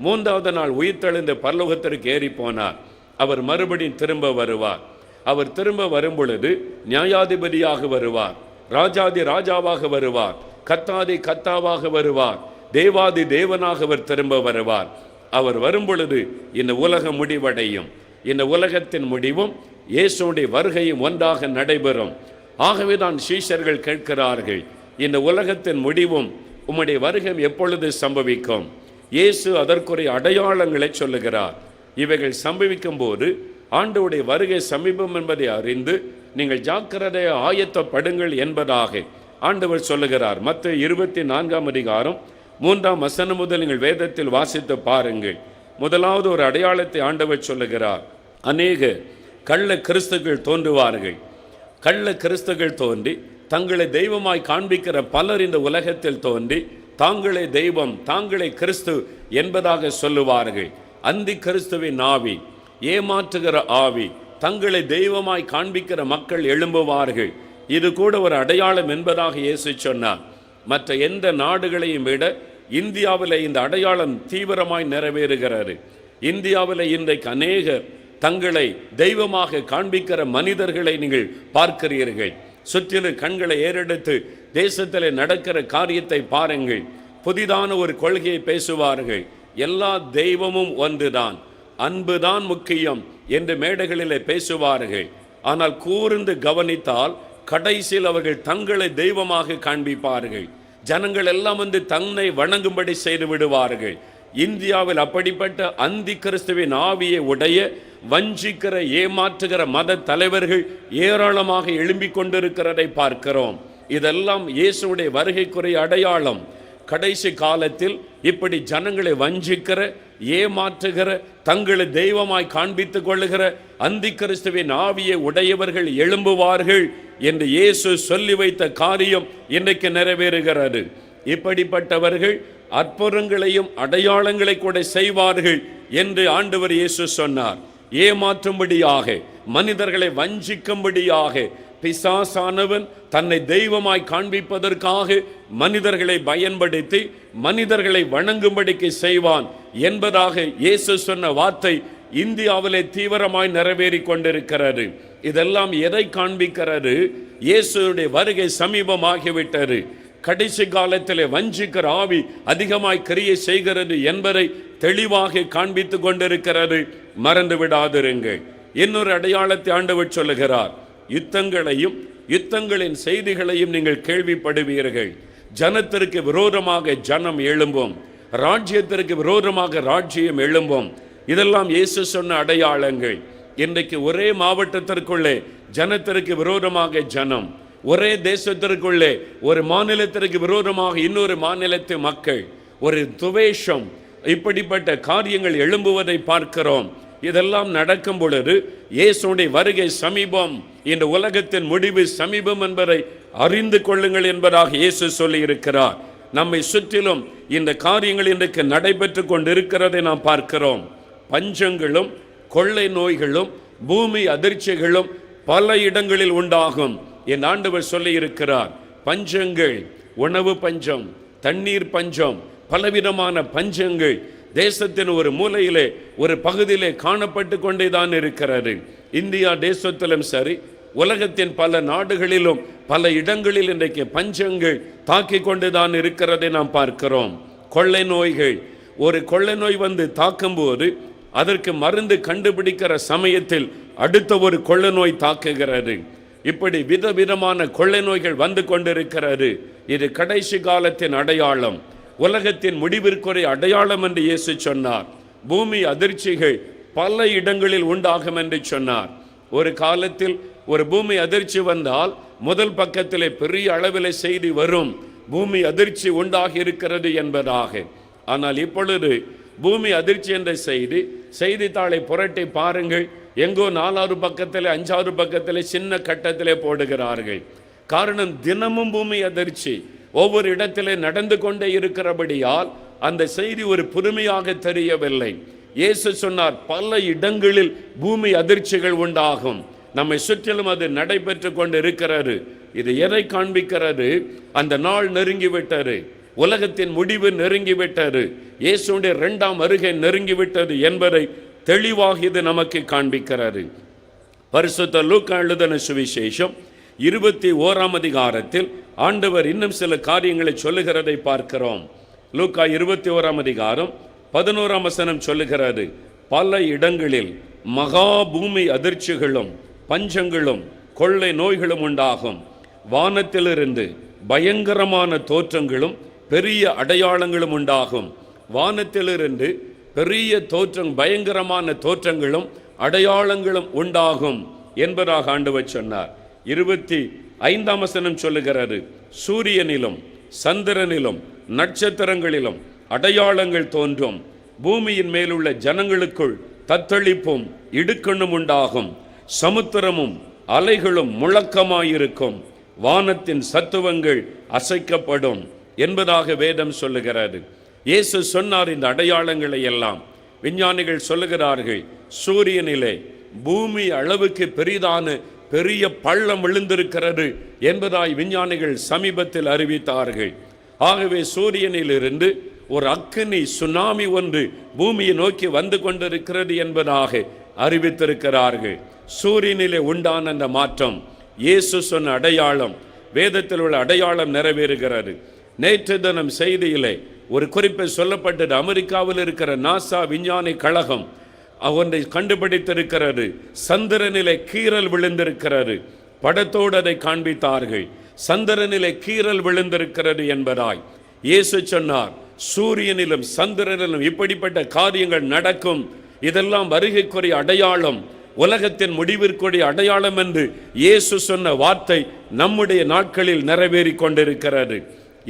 3வது நாள் உயிர்த்தெழுந்த பரலோகத்திற்கு ஏறி போனார். அவர் மறுபடியும் திரும்ப வருவார். அவர் திரும்ப வரும் பொழுது நியாயாதிபதியாக வருவார், ராஜாதி ராஜாவாக வருவார், கத்தாதி கத்தாவாக வருவார், தேவாதி தேவனாக அவர் திரும்ப வருவார். அவர் வரும் பொழுது இந்த உலகம் முடிவடையும். இந்த உலகத்தின் முடிவும் இயேசுடைய வருகையும் ஒன்றாக நடைபெறும். ஆகவே தான் சீஷர்கள் கேட்கிறார்கள், இந்த உலகத்தின் முடிவும் உம்முடைய வருகை எப்பொழுது சம்பவிக்கும்? இயேசு அதற்குரிய அடையாளங்களை சொல்லுகிறார். இவைகள் சம்பவிக்கும் போது ஆண்டவருடைய வருகை சமீபம் என்பதை அறிந்து நீங்கள் ஜாக்கிரதையை ஆயத்தப்படுங்கள் என்பதாக ஆண்டவர் சொல்லுகிறார். மத்தேயு 24 அதிகாரம் 3 வசனம் முதல் நீங்கள் வேதத்தில் வாசித்து பாருங்கள். முதலாவது ஒரு அடையாளத்தை ஆண்டவர் சொல்லுகிறார். அநேக கள்ள கிறிஸ்துகள் தோன்றுவார்கள். கள்ள கிறிஸ்துகள் தோன்றி தங்களை தெய்வமாய் காண்பிக்கிற பலர் இந்த உலகத்தில் தோன்றி தாங்களே தெய்வம், தாங்களே கிறிஸ்து என்பதாக சொல்லுவார்கள். அந்தி கிறிஸ்துவின் ஆவி, ஏமாற்றுகிற ஆவி, தங்களை தெய்வமாய் காண்பிக்கிற மக்கள் எழும்புவார்கள். இது கூட ஒரு அடையாளம் என்பதாக இயேசு சொன்னார். மற்ற எந்த நாடுகளையும் விட இந்தியாவில் இந்த அடையாளம் தீவிரமாய் நிறைவேறுகிறது. இந்தியாவில் இன்றைக்கு அநேகர் தங்களை தெய்வமாக காண்பிக்கிற மனிதர்களை நீங்கள் பார்க்கிறீர்கள். சுற்றிலும் கண்களை ஏறெடுத்து தேசத்தில் நடக்கிற காரியத்தை பாருங்கள். புதிதான ஒரு கொள்கையை பேசுவார்கள். எல்லா தெய்வமும் ஒன்றுதான், அன்புதான் முக்கியம் என்று மேடைகளிலே பேசுவார்கள். ஆனால் கூர்ந்து கவனித்தால் கடைசியில் அவர்கள் தங்களை தெய்வமாக காண்பிப்பார்கள். ஜனங்கள் எல்லாம் வந்து தன்னை வணங்கும்படி செய்து விடுவார்கள். இந்தியாவில் அப்படிப்பட்ட அந்தி கிறிஸ்துவின் ஆவியை உடைய வஞ்சிக்கிற ஏமாற்றுகிற மத தலைவர்கள் ஏராளமாக எழும்பிக் கொண்டிருக்கிறதை பார்க்கிறோம். இதெல்லாம் இயேசுடைய வருகைக்குரிய அடையாளம். கடைசி காலத்தில் இப்படி ஜனங்களை வஞ்சிக்கிற, ஏமாற்றுகிற, தங்களை தெய்வமாய் காண்பித்துக் கொள்ளுகிற அந்தி கிறிஸ்துவின் ஆவியை உடையவர்கள் எழும்புவார்கள் என்று இயேசு சொல்லி வைத்த காரியம் இன்றைக்கு நிறைவேறுகிறது. இப்படிப்பட்டவர்கள் அற்புதங்களையும் அடையாளங்களை கூட செய்வார்கள் என்று ஆண்டவர் இயேசு சொன்னார். ஏமாற்றும்படியாக, மனிதர்களை வஞ்சிக்கும்படியாக பிசாசானவன் தன்னை தெய்வமாய் காண்பிப்பதற்காக மனிதர்களை பயன்படுத்தி மனிதர்களை வணங்கும்படிக்கு செய்வான் என்பதாக இயேசு சொன்ன வார்த்தை இந்தியாவிலே தீவிரமாய் நிறைவேறி கொண்டிருக்கிறது. இதெல்லாம் எதை காண்பிக்கிறது? இயேசுடைய வருகை சமீபமாகிவிட்டது. கடைசி காலத்திலே வஞ்சிக்கிற ஆவி அதிகமாய் கிரியை செய்கிறது என்பதை தெளிவாக காண்பித்து கொண்டிருக்கிறது. மறந்து விடாதிருங்கள். இன்னொரு அடையாளத்தை ஆண்டவர் சொல்லுகிறார். யுத்தங்களையும் யுத்தங்களின் செய்திகளையும் நீங்கள் கேள்விப்படுவீர்கள். ஜனத்திற்கு விரோதமாக ஜனம் எழும்பும், ராஜ்யத்திற்கு விரோதமாக ராஜ்யம் எழும்பும். இதெல்லாம் இயேசு சொன்ன அடையாளங்கள். இன்றைக்கு ஒரே மாவட்டத்திற்குள்ளே ஜனத்திற்கு விரோதமாக ஜனம், ஒரே தேசத்திற்குள்ளே ஒரு மாநிலத்திற்கு விரோதமாக இன்னொரு மாநிலத்து மக்கள், ஒரு துவேஷம், இப்படிப்பட்ட காரியங்கள் எழும்புவதை பார்க்கிறோம். இதெல்லாம் நடக்கும் பொழுது இயேசுடைய வருகை சமீபம், இந்த உலகத்தின் முடிவு சமீபம் என்பதை அறிந்து கொள்ளுங்கள் என்பதாக இயேசு சொல்லி இருக்கிறார். நம்மை சுற்றிலும் இந்த காரியங்கள் இன்றைக்கு நடைபெற்று கொண்டிருக்கிறதை நாம் பார்க்கிறோம். பஞ்சங்களும் கொள்ளை நோய்களும் பூமி அதிர்ச்சிகளும் பல இடங்களில் உண்டாகும். என் ஆண்டவர் சொல்லி இருக்கிறார். பஞ்சங்கள், உணவு பஞ்சம், தண்ணீர் பஞ்சம், பலவிதமான பஞ்சங்கள் தேசத்தின் ஒரு மூலையிலே ஒரு பகுதியிலே காணப்பட்டு கொண்டேதான் இருக்கிறது. இந்தியா தேசத்திலும் சரி, உலகத்தின் பல நாடுகளிலும் பல இடங்களில் இன்றைக்கு பஞ்சங்கள் தாக்கி கொண்டுதான் இருக்கிறதை நாம் பார்க்கிறோம். கொள்ளை நோய்கள், ஒரு கொள்ளை நோய் வந்து தாக்கும் போது அதற்கு மருந்து கண்டுபிடிக்கிற சமயத்தில் அடுத்த ஒரு கொள்ளை நோய் தாக்குகிறது. இப்படி விதவிதமான கொள்ளை நோய்கள் வந்து கொண்டிருக்கிறது. இது கடைசி காலத்தின் அடையாளம், உலகத்தின் முடிவிற்குரிய அடையாளம் என்று இயேசு சொன்னார். பூமி அதிர்ச்சிகள் பல இடங்களில் உண்டாகும் என்று சொன்னார். ஒரு காலத்தில் ஒரு பூமி அதிர்ச்சி வந்தால் முதல் பக்கத்திலே பெரிய அளவில் செய்தி வரும், பூமி அதிர்ச்சி உண்டாகி இருக்கிறது என்பதாக. ஆனால் இப்பொழுது பூமி அதிர்ச்சி என்ற செய்தித்தாளை புரட்டி பாருங்கள், எங்கோ 4வது பக்கத்தில் 5வது பக்கத்தில் சின்ன கட்டத்திலே போடுகிறார்கள். காரணம், தினமும் பூமி அதிர்ச்சி ஒவ்வொரு இடத்திலே நடந்து கொண்டே இருக்கிறபடியால் அந்த செய்தி ஒரு புதுமையாக தெரியவில்லை. இயேசு சொன்னார், பல இடங்களில் பூமி அதிர்ச்சிகள் உண்டாகும், நம்மை சுற்றிலும் அது நடைபெற்று கொண்டு இருக்கிறது. இது எதை காண்பிக்கிறது? அந்த நாள் நெருங்கிவிட்டது, உலகத்தின் முடிவு நெருங்கிவிட்டது, இயேசுடைய 2ஆம் வருகை நெருங்கிவிட்டது என்பதை தெளிவாக இது நமக்கு காண்பிக்கிறது. பரிசுத்த லூக்கா எழுதின சுவிசேஷம் 21ஆம் அதிகாரத்தில் ஆண்டவர் இன்னும் சில காரியங்களை சொல்லுகிறதை பார்க்கிறோம். லூக்கா 21ஆம் அதிகாரம் 11ஆம் வசனம் சொல்லுகிறது, பல இடங்களில் மகா பூமி அதிர்ச்சிகளும் பஞ்சங்களும் கொள்ளை நோய்களும் உண்டாகும், வானத்திலிருந்து பயங்கரமான தோற்றங்களும் பெரிய அடையாளங்களும் உண்டாகும். வானத்திலிருந்து பெரிய தோற்றம், பயங்கரமான தோற்றங்களும் அடையாளங்களும் உண்டாகும் என்பதாக ஆண்டவர் சொன்னார். 25ஆம் வசனம் சொல்லுகிறது, சூரியனிலும் சந்திரனிலும் நட்சத்திரங்களிலும் அடையாளங்கள் தோன்றும், பூமியின் மேலுள்ள ஜனங்களுக்குள் தத்தளிப்பும் இடுக்கண்ணும் உண்டாகும், சமுத்திரமும் அலைகளும் முழக்கமாயிருக்கும், வானத்தின் சத்துவங்கள் அசைக்கப்படும் என்பதாக வேதம் சொல்லுகிறது. இயேசு சொன்னார் இந்த அடையாளங்களை எல்லாம். விஞ்ஞானிகள் சொல்லுகிறார்கள், சூரியனிலே பூமி அளவுக்கு பெரிய பள்ளம் விழுந்திருக்கிறது என்பதாய் விஞ்ஞானிகள் சமீபத்தில் அறிவித்தார்கள். ஆகவே சூரியனிலிருந்து ஒரு அக்கினி சுனாமி ஒன்று பூமியை நோக்கி வந்து கொண்டிருக்கிறது என்பதாக அறிவித்திருக்கிறார்கள். சூரியனிலே உண்டான அந்த மாற்றம் இயேசு சொன்ன அடையாளம், வேதத்தில் உள்ள அடையாளம் நிறைவேறுகிறது. நேற்று தினம் செய்தியிலே ஒரு குறிப்பை சொல்லப்பட்டது. அமெரிக்காவில் இருக்கிற நாசா விஞ்ஞானி கழகம் ஒன்றை கண்டுபிடித்திருக்கிறது. சந்திரனிலே கீறல் விழுந்திருக்கிறது. படத்தோடு அதை காண்பித்தார்கள். சந்திரனிலே கீறல் விழுந்திருக்கிறது என்பதாய் இயேசு சொன்னார், சூரியனிலும் சந்திரனிலும் இப்படிப்பட்ட காரியங்கள் நடக்கும். இதெல்லாம் வருகைக்குரிய அடையாளம், உலகத்தின் முடிவிற்குரிய அடையாளம் என்று இயேசு சொன்ன வார்த்தை நம்முடைய நாட்களில் நிறைவேறி கொண்டிருக்கிறது.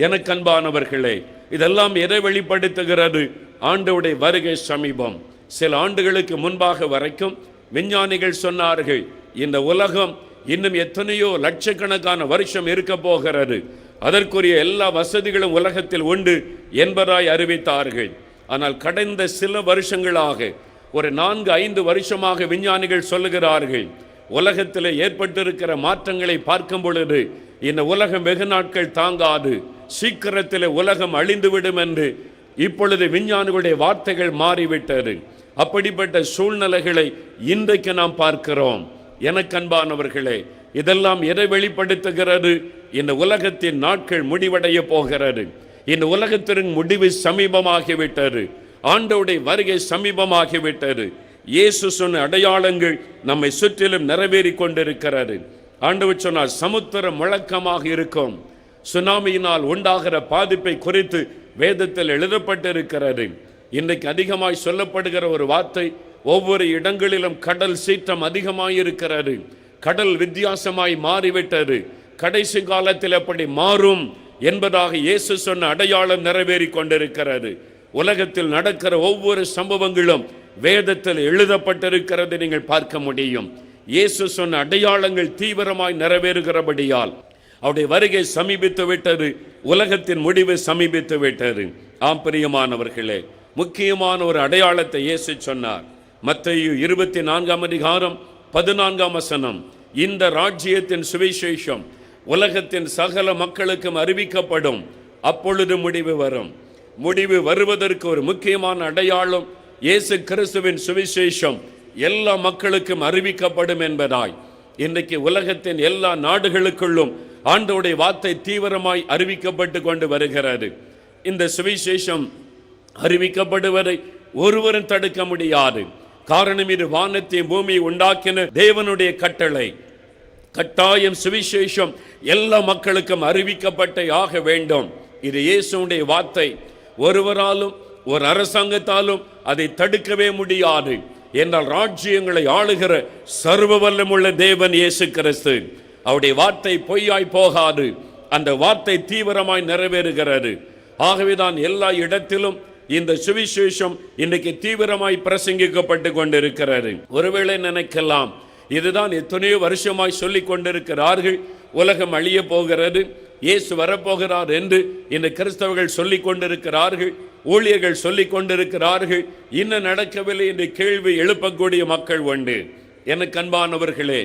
எனக்கு அன்பானவர்களே, இதெல்லாம் எதை வெளிப்படுத்துகிறது? ஆண்டவருடைய வருகை சமீபம். சில ஆண்டுகளுக்கு முன்பாக வரைக்கும் விஞ்ஞானிகள் சொன்னார்கள், இந்த உலகம் இன்னும் எத்தனையோ லட்சக்கணக்கான வருஷம் இருக்க போகிறது, அதற்குரிய எல்லா வசதிகளும் உலகத்தில் உண்டு என்பதாய் அறிவித்தார்கள். ஆனால் கடந்த சில வருஷங்களாக, ஒரு 4-5 வருஷமாக விஞ்ஞானிகள் சொல்லுகிறார்கள், உலகத்தில் ஏற்பட்டிருக்கிற மாற்றங்களை பார்க்கும் பொழுது இந்த உலகம் வெகு நாட்கள் தாங்காது, சீக்கிரத்தில் உலகம் அழிந்துவிடும் என்று இப்பொழுது விஞ்ஞானிகளுடைய வார்த்தைகள் மாறிவிட்டது. அப்படிப்பட்ட சூழ்நிலைகளை இன்றைக்கு நாம் பார்க்கிறோம். எனக்கு அன்பானவர்களே, இதெல்லாம் எதை வெளிப்படுத்துகிறது? இந்த உலகத்தின் நாட்கள் முடிவடைய போகிறது. இந்த உலகத்தின் முடிவு சமீபமாகிவிட்டது. ஆண்டவருடைய வருகை சமீபமாகிவிட்டது. இயேசு சொன்ன அடையாளங்கள் நம்மை சுற்றிலும் நிறைவேறி கொண்டிருக்கிறது. ஆண்டவர் சொன்னார், சமுத்திரம் முழக்கமாக இருக்கும். சுனாமியினால் உண்டாகிற பாதிப்பை குறித்து வேதத்தில் எழுதப்பட்டிருக்கிறது. இன்றைக்கு அதிகமாய் சொல்லப்படுகிற ஒரு வார்த்தை, ஒவ்வொரு இடங்களிலும் கடல் சீற்றம் அதிகமாயிருக்கிறது. கடல் வித்தியாசமாய் மாறிவிட்டது. கடைசி காலத்தில் அப்படி மாறும் என்பதாக இயேசு சொன்ன அடையாளம் நிறைவேறி கொண்டிருக்கிறது. உலகத்தில் நடக்கிற ஒவ்வொரு சம்பவங்களும் வேதத்தில் எழுதப்பட்டிருக்கிறது, நீங்கள் பார்க்க முடியும். இயேசு சொன்ன அடையாளங்கள் தீவிரமாய் நிறைவேறுகிறபடியால் அவருடைய வருகை சமீபித்து விட்டது. உலகத்தின் முடிவு சமீபித்து விட்டது. ஆம் பிரியமானவர்களே, முக்கியமான ஒரு அடையாளத்தை இயேசு சொன்னார். மத்தேயு 24:14 இந்த ராஜ்யத்தின் சுவிசேஷம் உலகத்தின் சகல மக்களுக்கும் அறிவிக்கப்படும், அப்பொழுது முடிவு வரும். முடிவு வருவதற்கு ஒரு முக்கியமான அடையாளம் இயேசு கிறிஸ்துவின் சுவிசேஷம் எல்லா மக்களுக்கும் அறிவிக்கப்படும் என்பதாய் இன்றைக்கு உலகத்தின் எல்லா நாடுகளுக்குள்ளும் ஆண்டவருடைய வார்த்தை தீவிரமாய் அறிவிக்கப்பட்டு கொண்டு வருகிறது. இந்த சுவிசேஷம் அறிவிக்கப்படுவதை ஒருவரும் தடுக்க முடியாது. காரணம், இது வானத்தையும் பூமியை உண்டாக்கின தேவனுடைய கட்டளை. கட்டாயம் சுவிசேஷம் எல்லா மக்களுக்கும் அறிவிக்கப்பட்டே ஆக வேண்டும். இது இயேசுடைய வார்த்தை. ஒருவராலும் ஒரு அரசாங்கத்தாலும் அதை தடுக்கவே முடியாது. என்றால் ராஜ்யங்களை ஆளுகிற சர்வ வல்லமுள்ள தேவன் இயேசு கிறிஸ்து. அவருடைய வார்த்தை பொய்யாய் போகாது. அந்த வார்த்தை தீவிரமாய் நிறைவேறுகிறது. ஆகவேதான் எல்லா இடத்திலும் இந்த சுவிசேஷம் இன்றைக்கு தீவிரமாய் பிரசங்கிக்கப்பட்டு கொண்டிருக்கிறது. ஒருவேளை நினைக்கலாம், இதுதான் எத்தனையோ வருஷமாய் சொல்லிக் கொண்டிருக்கிறார்கள், உலகம் அழிய போகிறது, இயேசு வரப்போகிறார் என்று இந்த கிறிஸ்தவர்கள் சொல்லிக் கொண்டிருக்கிறார்கள், ஊழியர்கள் சொல்லிக் கொண்டிருக்கிறார்கள், இன்னும் நடக்கவில்லை என்று கேள்வி எழுப்பக்கூடிய மக்கள் உண்டு. எனக்கு அன்பானவர்களே,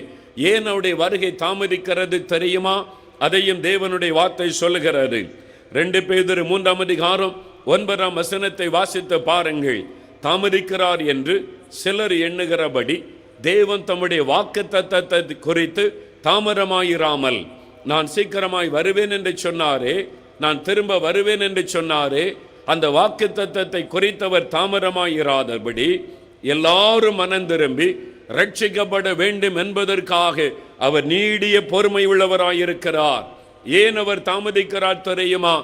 ஏன் அவருடைய வருகை தாமதிக்கிறது தெரியுமா? அதையும் தேவனுடைய வார்த்தை சொல்லுகிறது. 2 பேதுரு 3:9 வாசித்து பாருங்கள். தாமதிக்கிறார் என்று சிலர் எண்ணுகிறபடி தேவன் தம்முடைய வாக்குத்தத்தத்தை குறித்து தாமதமாயிராமல், நான் சீக்கிரமாய் வருவேன் என்று சொன்னாரே, நான் திரும்ப வருவேன் என்று சொன்னாரே, அந்த வாக்குத்தத்தத்தை குறித்தவர் தாமதமாயிராதபடி எல்லாரும் மனம் திரும்பி ரட்சிக்கப்பட வேண்டும் என்பதற்காக அவர் நீடிய பொறுமை உள்ளவராயிருக்கிறார். ஏன் அவர் தாமதிக்கிறார் தெரியுமா?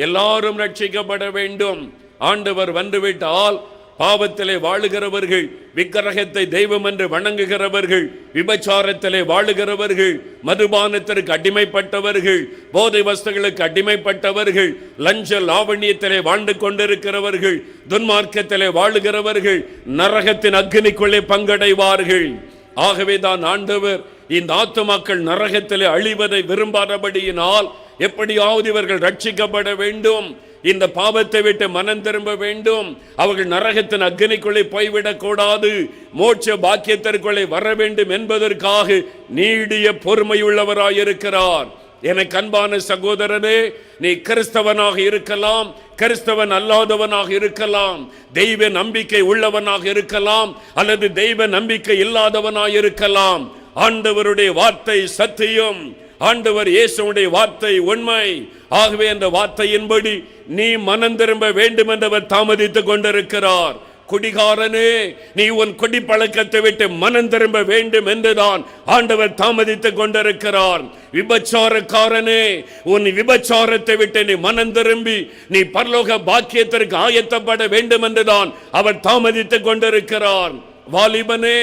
எல்லாரும் ரட்சிக்கப்பட வேண்டும். ஆண்டவர் வந்துவிட்டால் பாவத்திலே வாழுகிறவர்கள், விக்கிரகத்தை தெய்வம் என்று வணங்குகிறவர்கள், விபச்சாரத்திலே வாழுகிறவர்கள், மதுபானத்திற்கு அடிமைப்பட்டவர்கள், போதை வஸ்துகளுக்கு அடிமைப்பட்டவர்கள், லஞ்ச லாவண்யத்திலே வாழ்ந்து கொண்டிருக்கிறவர்கள், துன்மார்க்கத்திலே வாழுகிறவர்கள் நரகத்தின் அக்னிக்குள்ளே பங்கடைவார்கள். ஆகவேதான் ஆண்டவர் இந்த ஆத்துமாக்கள் நரகத்திலே அழிவதை விரும்பாதபடியினால் எப்படியாவது இவர்கள் ரட்சிக்கப்பட வேண்டும், இந்த பாவத்தை விட்டு மனம் திரும்ப வேண்டும், அவர்கள் நரகத்தின் அக்னிக்குள்ளே போய்விடக் கூடாது, மோட்ச பாக்கியத்திற்குள்ளே வர வேண்டும் என்பதற்காக நீடிய பொறுமையுள்ளவராயிருக்கிறார். எனக்கு அன்பான சகோதரனே, நீ கிறிஸ்தவனாக இருக்கலாம், கிறிஸ்தவன் அல்லாதவனாக இருக்கலாம், தெய்வ நம்பிக்கை உள்ளவனாக இருக்கலாம், அல்லது தெய்வ நம்பிக்கை இல்லாதவனாக இருக்கலாம். ஆண்டவருடைய வார்த்தை சத்தியம், ஆண்டவர் இயேசுவுடைய வார்த்தை உண்மை. ஆகவே அந்த வார்த்தையின்படி நீ மனம் திரும்ப வேண்டும் என்றவர் தாமதித்துக் கொண்டிருக்கிறார். குடிகாரனே, நீ உன் குடி பழக்கத்தை விட்டு மனம் திரும்ப வேண்டும் என்றுதான் ஆண்டவர் தாமதித்துக் கொண்டிருக்கிறார். விபச்சாரக்காரனே, உன் விபச்சாரத்தை விட்டு நீ மனம் திரும்பி நீ பரலோக பாக்கியத்திற்கு ஆயத்தப்பட வேண்டும் என்றுதான் அவர் தாமதித்துக் கொண்டிருக்கிறார். வாலிபனே,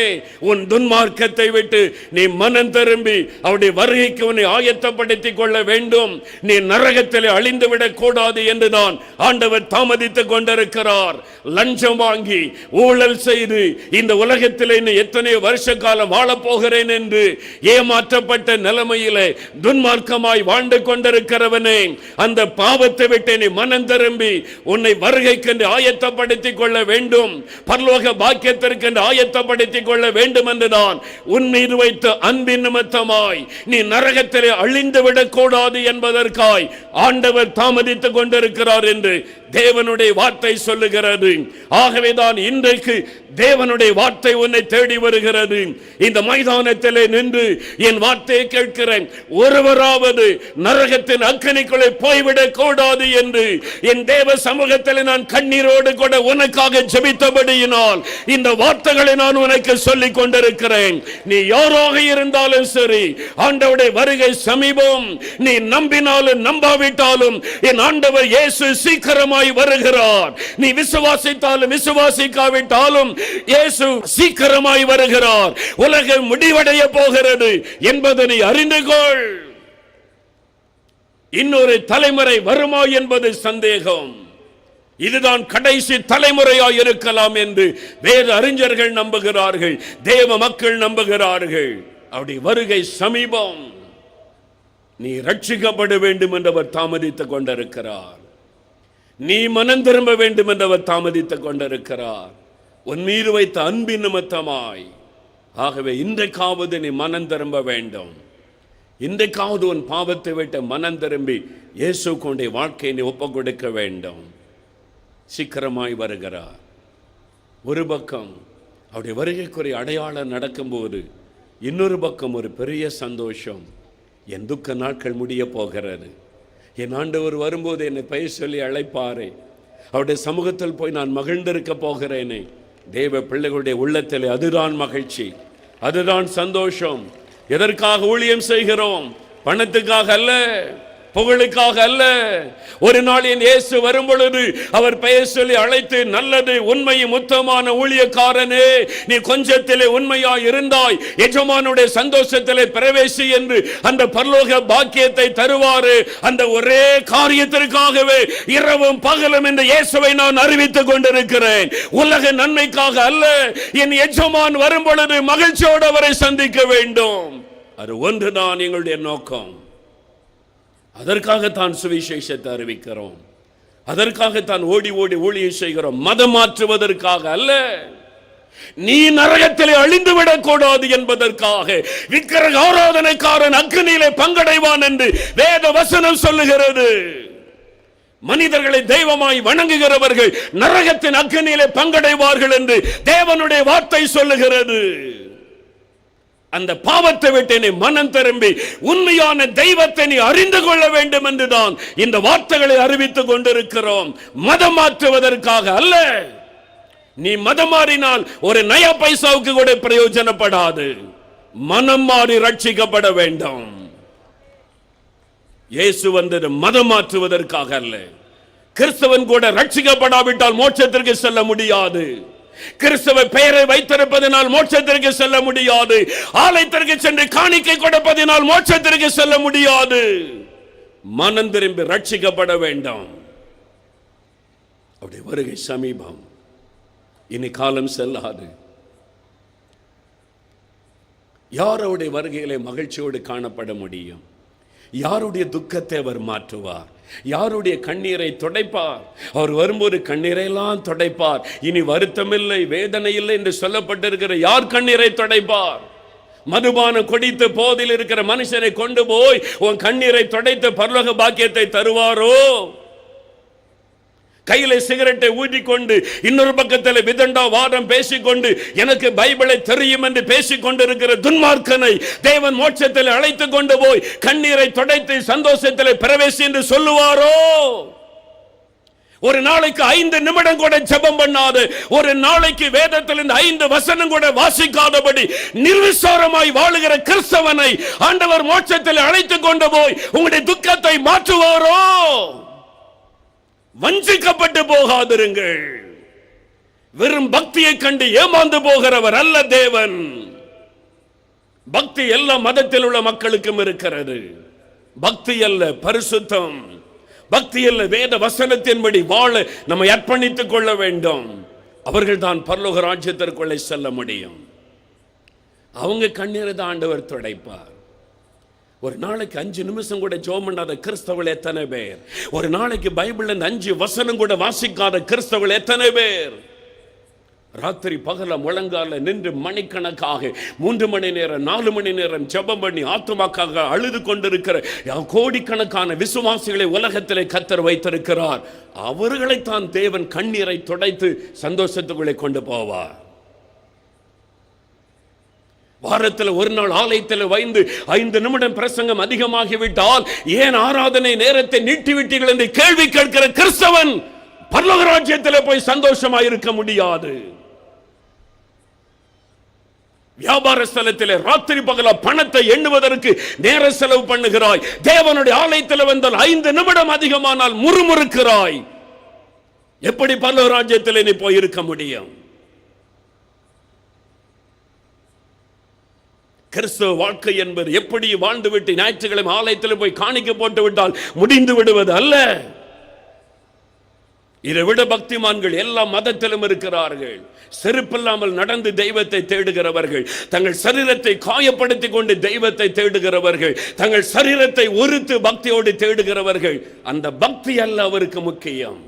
உன் துன்மார்க்கத்தை விட்டு நீ மனம் திரும்பி அவருடைய வருகைக்கு உன்னை ஆயத்தப்படுத்திக் கொள்ள வேண்டும். நீ நரகத்திலே அழிந்துவிடக் கூடாது என்றுதான் ஆண்டவர் தாமதித்துக் கொண்டிருக்கிறார். லஞ்சம் வாங்கி ஊழல் செய்து இந்த உலகத்திலே இன்னும் எத்தனை வருஷ காலம் வாழப் போகிறேன் என்று ஏமாற்றப்பட்ட நிலைமையிலே துன்மார்க்கமாய் வாழ்ந்து கொண்டிருக்கிறவனே, அந்த பாவத்தை விட்டு நீ மனம் திரும்பி உன்னை வருகைக்கு ஆயத்தப்படுத்திக் கொள்ள வேண்டும். பரலோக பாக்கியத்திற்கு ஆயத்தப்படுத்திக் கொள்ள வேண்டும் என்றுதான் உன் மீது வைத்த அன்பின் நிமித்தமாய் நீ நரகத்திலே அழிந்து விடக்கூடாது என்பதற்காய் ஆண்டவர் தாமதித்துக் கொண்டிருக்கிறார் என்று தேவனுடைய வார்த்தை சொல்லுகிறது. ஆகவேதான் இன்றைக்கு தேவனுடைய வார்த்தை உன்னை தேடி வருகிறது. இந்த மைதானத்திலே நின்று என் வார்த்தையை கேட்கிறேன், ஒருவராவது நரகத்தின் அக்கினிக்குள்ளே போய்விடக் கூடாது என்று என் தேவ சமூகத்தில் நான் கண்ணீரோடு கூட உனக்காக ஜெபித்தபடியினால் இந்த வார்த்தைகளை நான் உனக்கு சொல்லிக் கொண்டிருக்கிறேன். நீ யாராக இருந்தாலும் சரி, ஆண்டவருடைய வருகை சமீபம். நீ நம்பினாலும் நம்பாவிட்டாலும் என் ஆண்டவர் இயேசு சீக்கிரமாய் வருகிறார். நீ விசுவாசித்தாலும் விசுவாசிக்காவிட்டாலும் இயேசு சீக்கிரமாய் வருகிறார். உலகம் முடிவடைய போகிறது என்பதை நீ அறிந்து கொள். இன்னொரு தலைமுறை வருமா என்பது சந்தேகம். இதுதான் கடைசி தலைமுறையாய் இருக்கலாம் என்று வேத அறிஞர்கள் நம்புகிறார்கள், தேவ மக்கள் நம்புகிறார்கள். அவருடைய வருகை சமீபம். நீ ரட்சிக்கப்பட வேண்டும் என்றவர் தாமதித்துக் கொண்டிருக்கிறார். நீ மனம் திரும்ப வேண்டும் என்றவர் தாமதித்துக் கொண்டிருக்கிறார், உன் மீது வைத்த அன்பின் நிமித்தமாய். ஆகவே இன்றைக்காவது நீ மனம் திரும்ப வேண்டும். இன்றைக்காவது உன் பாவத்தை விட்டு மனம் திரும்பி இயேசு கொண்ட வாழ்க்கையை நீ ஒப்புக் கொடுக்க வேண்டும். சீக்கிரமாய் வருகிறார். ஒரு பக்கம் அவருடைய வருகைக்குரிய அடையாளம் நடக்கும்போது, இன்னொரு பக்கம் ஒரு பெரிய சந்தோஷம். என் துக்க நாட்கள் முடிய போகிறது. என் ஆண்டவர் வரும்போது என்னை பெயர் சொல்லி அழைப்பாரே, அவருடைய சமூகத்தில் போய் நான் மகிழ்ந்திருக்க போகிறேனே. தேவ பிள்ளைகளுடைய உள்ளத்தில் அதுதான் மகிழ்ச்சி, அதுதான் சந்தோஷம். எதற்காக ஊழியம் செய்கிறோம்? பணத்துக்காக அல்ல, புகழுக்காக அல்ல. ஒரு நாள் என் இயேசு வரும் பொழுது அவர் பெயர் சொல்லி அழைத்து, நல்லது உண்மையும் உத்தமமான ஊழியக்காரனே, நீ கொஞ்சத்திலே உண்மையாய் இருந்தாய், எஜமானுடைய சந்தோஷத்திலே பிரவேசி என்று அந்த பரலோக பாக்கியத்தை தருவாரு. அந்த ஒரே காரியத்திற்காகவே இரவும் பகலும் இந்த இயேசுவை நான் அறிவித்துக் கொண்டிருக்கிறேன். உலக நன்மைக்காக அல்ல. என் எஜமான் வரும் பொழுது மகிழ்ச்சியோடு அவரை சந்திக்க வேண்டும். அது ஒன்றுதான் எங்களுடைய நோக்கம். அதற்காகத்தான் சுவிசேஷத்தை அறிவிக்கிறோம். அதற்காகத்தான் ஓடி ஓடி ஊழியம் செய்கிறோம். மதம் மாற்றுவதற்காக அல்ல. நீ நரகத்திலே அழிந்து விடக்கூடாது என்பதற்காக. விக்கிரக ஆராதனைக்காரன் அக்கினியிலே பங்கடைவான் என்று வேத வசனம் சொல்லுகிறது. மனிதர்களை தெய்வமாய் வணங்குகிறவர்கள் நரகத்தின் அக்கினியிலே பங்கடைவார்கள் என்று தேவனுடைய வார்த்தை சொல்லுகிறது. அந்த பாவத்தை விட்டு நீ மனம் திரும்பி உண்மையான தெய்வத்தை நீ அறிந்து கொள்ள வேண்டும் என்றுதான் இந்த வார்த்தைகளை அறிவித்துக் கொண்டிருக்கிறோம். மதம் மாற்றுவதற்காக அல்ல. நீ மதம் மாறினால் ஒரு நயா பைசாவுக்கு கூட பிரயோஜனப்படாது. மனம் மாறி ரட்சிக்கப்பட வேண்டும். இயேசு வந்தது மதம் மாற்றுவதற்காக அல்ல. கிறிஸ்தவன் கூட ரட்சிக்கப்படாவிட்டால் மோட்சத்திற்கு செல்ல முடியாது. கிறிஸ்தவ பெயரை வைத்திருப்பதனால் மோட்சத்திற்கு செல்ல முடியாது. ஆலயத்திற்கு சென்று காணிக்கை கொடுப்பதனால் மோட்சத்திற்கு செல்ல முடியாது. மனம் திரும்பி ரட்சிக்கப்பட வேண்டும். அவருடைய வருகை சமீபம். இனி காலம் செல்லாது. யாருடைய வருகையிலே மகிழ்ச்சியோடு காணப்பட முடியும்? யாருடைய துக்கத்தை அவர் மாற்றுவார்? யாருடைய கண்ணீரை துடைப்பார்? அவர் வரும்போது கண்ணீரையெல்லாம் துடைப்பார். இனி வருத்தமில்லை, வேதனை இல்லை என்று சொல்லப்பட்டிருக்கிற யார் கண்ணீரை துடைப்பார்? மதுபானம் குடித்து போதில் இருக்கிற மனுஷனை கொண்டு போய் உன் கண்ணீரை துடைத்து பரலோக பாக்கியத்தை தருவாரோ? கையில சிகரெட்டை ஊதிக்கொண்டு இன்னொரு பக்கத்தில் விதண்டா வாதம் பேசிக்கொண்டு எனக்கு பைபிளை தெரியும் என்று பேசிக்கொண்டிருக்கிற துன்மார்க்கனை தேவன் மோட்சத்தில் அழைத்து கொண்டு போய் கண்ணீரை துடைத்து சந்தோஷத்தில் பிரவேசி என்று சொல்லுவாரோ? ஒரு நாளைக்கு 5 நிமிடம் கூட ஜெபம் பண்ணாது, ஒரு நாளைக்கு வேதத்தில் இந்த 5 வசனம் கூட வாசிக்காதபடி நிர்விசாரமாய் வாழுகிற கிறிஸ்தவனை ஆண்டவர் மோட்சத்தில் அழைத்து கொண்டு போய் உங்களுடைய துக்கத்தை மாற்றுவாரோ? வஞ்சிக்கப்பட்டு போகாதிருங்கள். வெறும் பக்தியை கண்டு ஏமாந்து போகிறவர் அல்ல தேவன். பக்தி எல்லா மதத்தில் உள்ள மக்களுக்கும் இருக்கிறது. பக்தி அல்ல பரிசுத்தம். பக்தி அல்ல வேத வசனத்தின்படி வாழ நம்மை அர்ப்பணித்துக் கொள்ள வேண்டும். அவர்கள் தான் பரலோக ராஜ்யத்திற்குள்ளே செல்ல முடியும். அவங்க கண்ணீரை தான் ஆண்டவர் துடைப்பார். ஒரு நாளைக்கு 5 நிமிஷம் கூட ஜெபம் பண்ணாத கிறிஸ்தவர்கள் எத்தனை பேர்? ஒரு நாளைக்கு பைபிள்ல 5 வசனம் கூட வாசிக்காத கிறிஸ்தவர்கள் எத்தனை பேர்? ராத்திரி பகல முழங்கால நின்று மணிக்கணக்காக 3 மணி நேரம் 4 மணி நேரம் ஜெபம் பண்ணி ஆத்துமாக்காக அழுது கொண்டிருக்கிற கோடிக்கணக்கான விசுவாசிகளை உலகத்திலே கர்த்தர் வைத்திருக்கிறார். அவர்களைத்தான் தேவன் கண்ணீரை துடைத்து சந்தோஷத்துக்குள்ளே கொண்டு போவார். வாரத்தில் ஒரு நாள் ஆலயத்தில் வைந்து 5 நிமிடம் பிரசங்கம் அதிகமாகிவிட்டால் ஏன் ஆராதனை நேரத்தை நீட்டிவிட்டீர்கள் என்று கேள்வி கேட்கிற கிறிஸ்தவன் பரலோக ராஜ்யத்தில் போய் சந்தோஷமாய் இருக்க முடியாது. வியாபார ஸ்தலத்தில் ராத்திரி பகல பணத்தை எண்ணுவதற்கு நேர செலவு பண்ணுகிறாய். தேவனுடைய ஆலயத்தில் வந்தால் 5 நிமிடம் அதிகமானால் முறுமுறுக்கிறாய். எப்படி பரலோக ராஜ்யத்தில் நீ போய் இருக்க முடியும்? கிறிஸ்தவ வாழ்க்கை என்பது எப்படி வாழ்ந்துவிட்டு ஞாயிற்றுக்கிழமை ஆலயத்தில் போய் காணிக்க போட்டு விட்டால் முடிந்து விடுவது அல்ல. இதை விட பக்திமான்கள் எல்லா மதத்திலும் இருக்கிறார்கள். செருப்பில்லாமல் நடந்து தெய்வத்தை தேடுகிறவர்கள், தங்கள் சரீரத்தை காயப்படுத்திக் கொண்டு தெய்வத்தை தேடுகிறவர்கள், தங்கள் சரீரத்தை ஒருத்து பக்தியோடு தேடுகிறவர்கள். அந்த பக்தி அல்ல அவருக்கு முக்கியம்.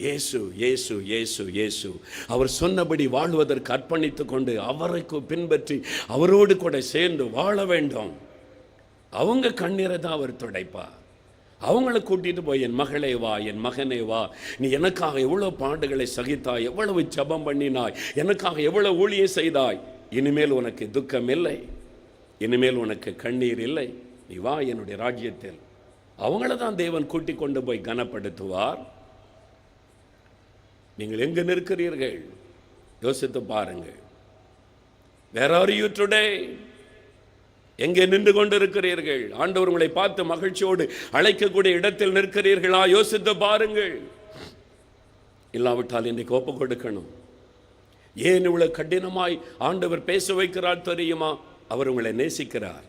இயேசு இயேசு இயேசு இயேசு அவர் சொன்னபடி வாழ்வதற்கு அர்ப்பணித்துக் கொண்டு அவரை பின்பற்றி அவரோடு கூட சேர்ந்து வாழ வேண்டும். அவங்க கண்ணீரை தான் அவர் துடைப்பார். அவங்கள கூட்டிட்டு போய் என் மகளே வா, என் மகனே வா, நீ எனக்காக எவ்வளவு பாடுகளை சகித்தாய், எவ்வளவு ஜெபம் பண்ணினாய், எனக்காக எவ்வளவு ஊழியம் செய்தாய், இனிமேல் உனக்கு துக்கம் இல்லை, இனிமேல் உனக்கு கண்ணீர் இல்லை, நீ வா என்னுடைய ராஜ்யத்தில். அவங்கள தான் தேவன் கூட்டி கொண்டு போய் கனப்படுத்துவார். நீங்கள் எங்கு நிற்கிறீர்கள் யோசித்து பாருங்கள். Where are you today? எங்கே நின்று கொண்டிருக்கிறீர்கள்? ஆண்டவர் உங்களை பார்த்து மகிழ்ச்சியோடு அழைக்கக்கூடிய இடத்தில் நிற்கிறீர்களா? யோசித்து பாருங்கள். இல்லாவிட்டால் இன்றைக்கு ஒப்பு கொடுக்கணும். ஏன் இவ்வளவு கடினமாய் ஆண்டவர் பேச வைக்கிறார் தெரியுமா? அவர் உங்களை நேசிக்கிறார்.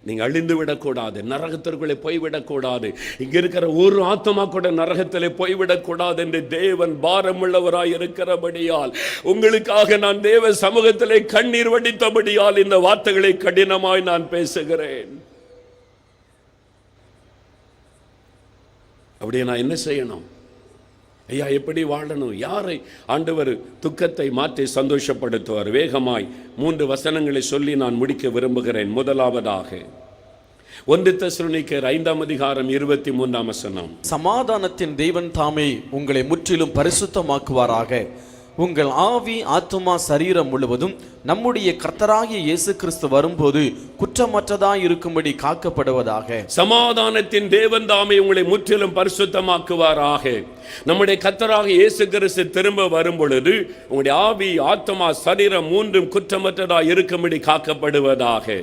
நீங்க அழிந்து விடக்கூடாது, நரகத்திற்குள்ளே போய்விடக்கூடாது, இங்க இருக்கிற ஒரு ஆத்மா கூட நரகத்திலே போய்விடக்கூடாது என்று தேவன் பாரமுள்ளவராய் இருக்கிறபடியால், உங்களுக்காக நான் தேவ சமூகத்திலே கண்ணீர் வடித்தபடியால் இந்த வார்த்தைகளை கடினமாய் நான் பேசுகிறேன். அப்படியே நான் என்ன செய்யணும்? ஐயா, எப்படி வாழணும்? யாரை ஆண்டவர் துக்கத்தை மாற்றி சந்தோஷப்படுத்துவார்? வேகமாய் 3 வசனங்களை சொல்லி நான் முடிக்க விரும்புகிறேன். முதலாவதாக 1 தெசலோனிக்கேயர் 5ஆம் அதிகாரம் 23ஆம் வசனம். சமாதானத்தின் தேவன் தாமே உங்களை முற்றிலும் பரிசுத்தமாக்குவாராக. உங்கள் ஆவி ஆத்துமா சரீரம் முழுவதும் நம்முடைய கர்த்தராகிய இயேசு கிறிஸ்து வரும்போது குற்றமற்றதாய் இருக்கும்படி காக்கப்படுவதாக. சமாதானத்தின் தேவன் தாமே உங்களை முற்றிலும் பரிசுத்தமாக்குவாராக. நம்முடைய கர்த்தராகிய இயேசு கிறிஸ்து திரும்ப வரும் பொழுது உங்களுடைய ஆவி ஆத்துமா சரீரம் மூன்றும் குற்றமற்றதாய் இருக்கும்படி காக்கப்படுவதாக.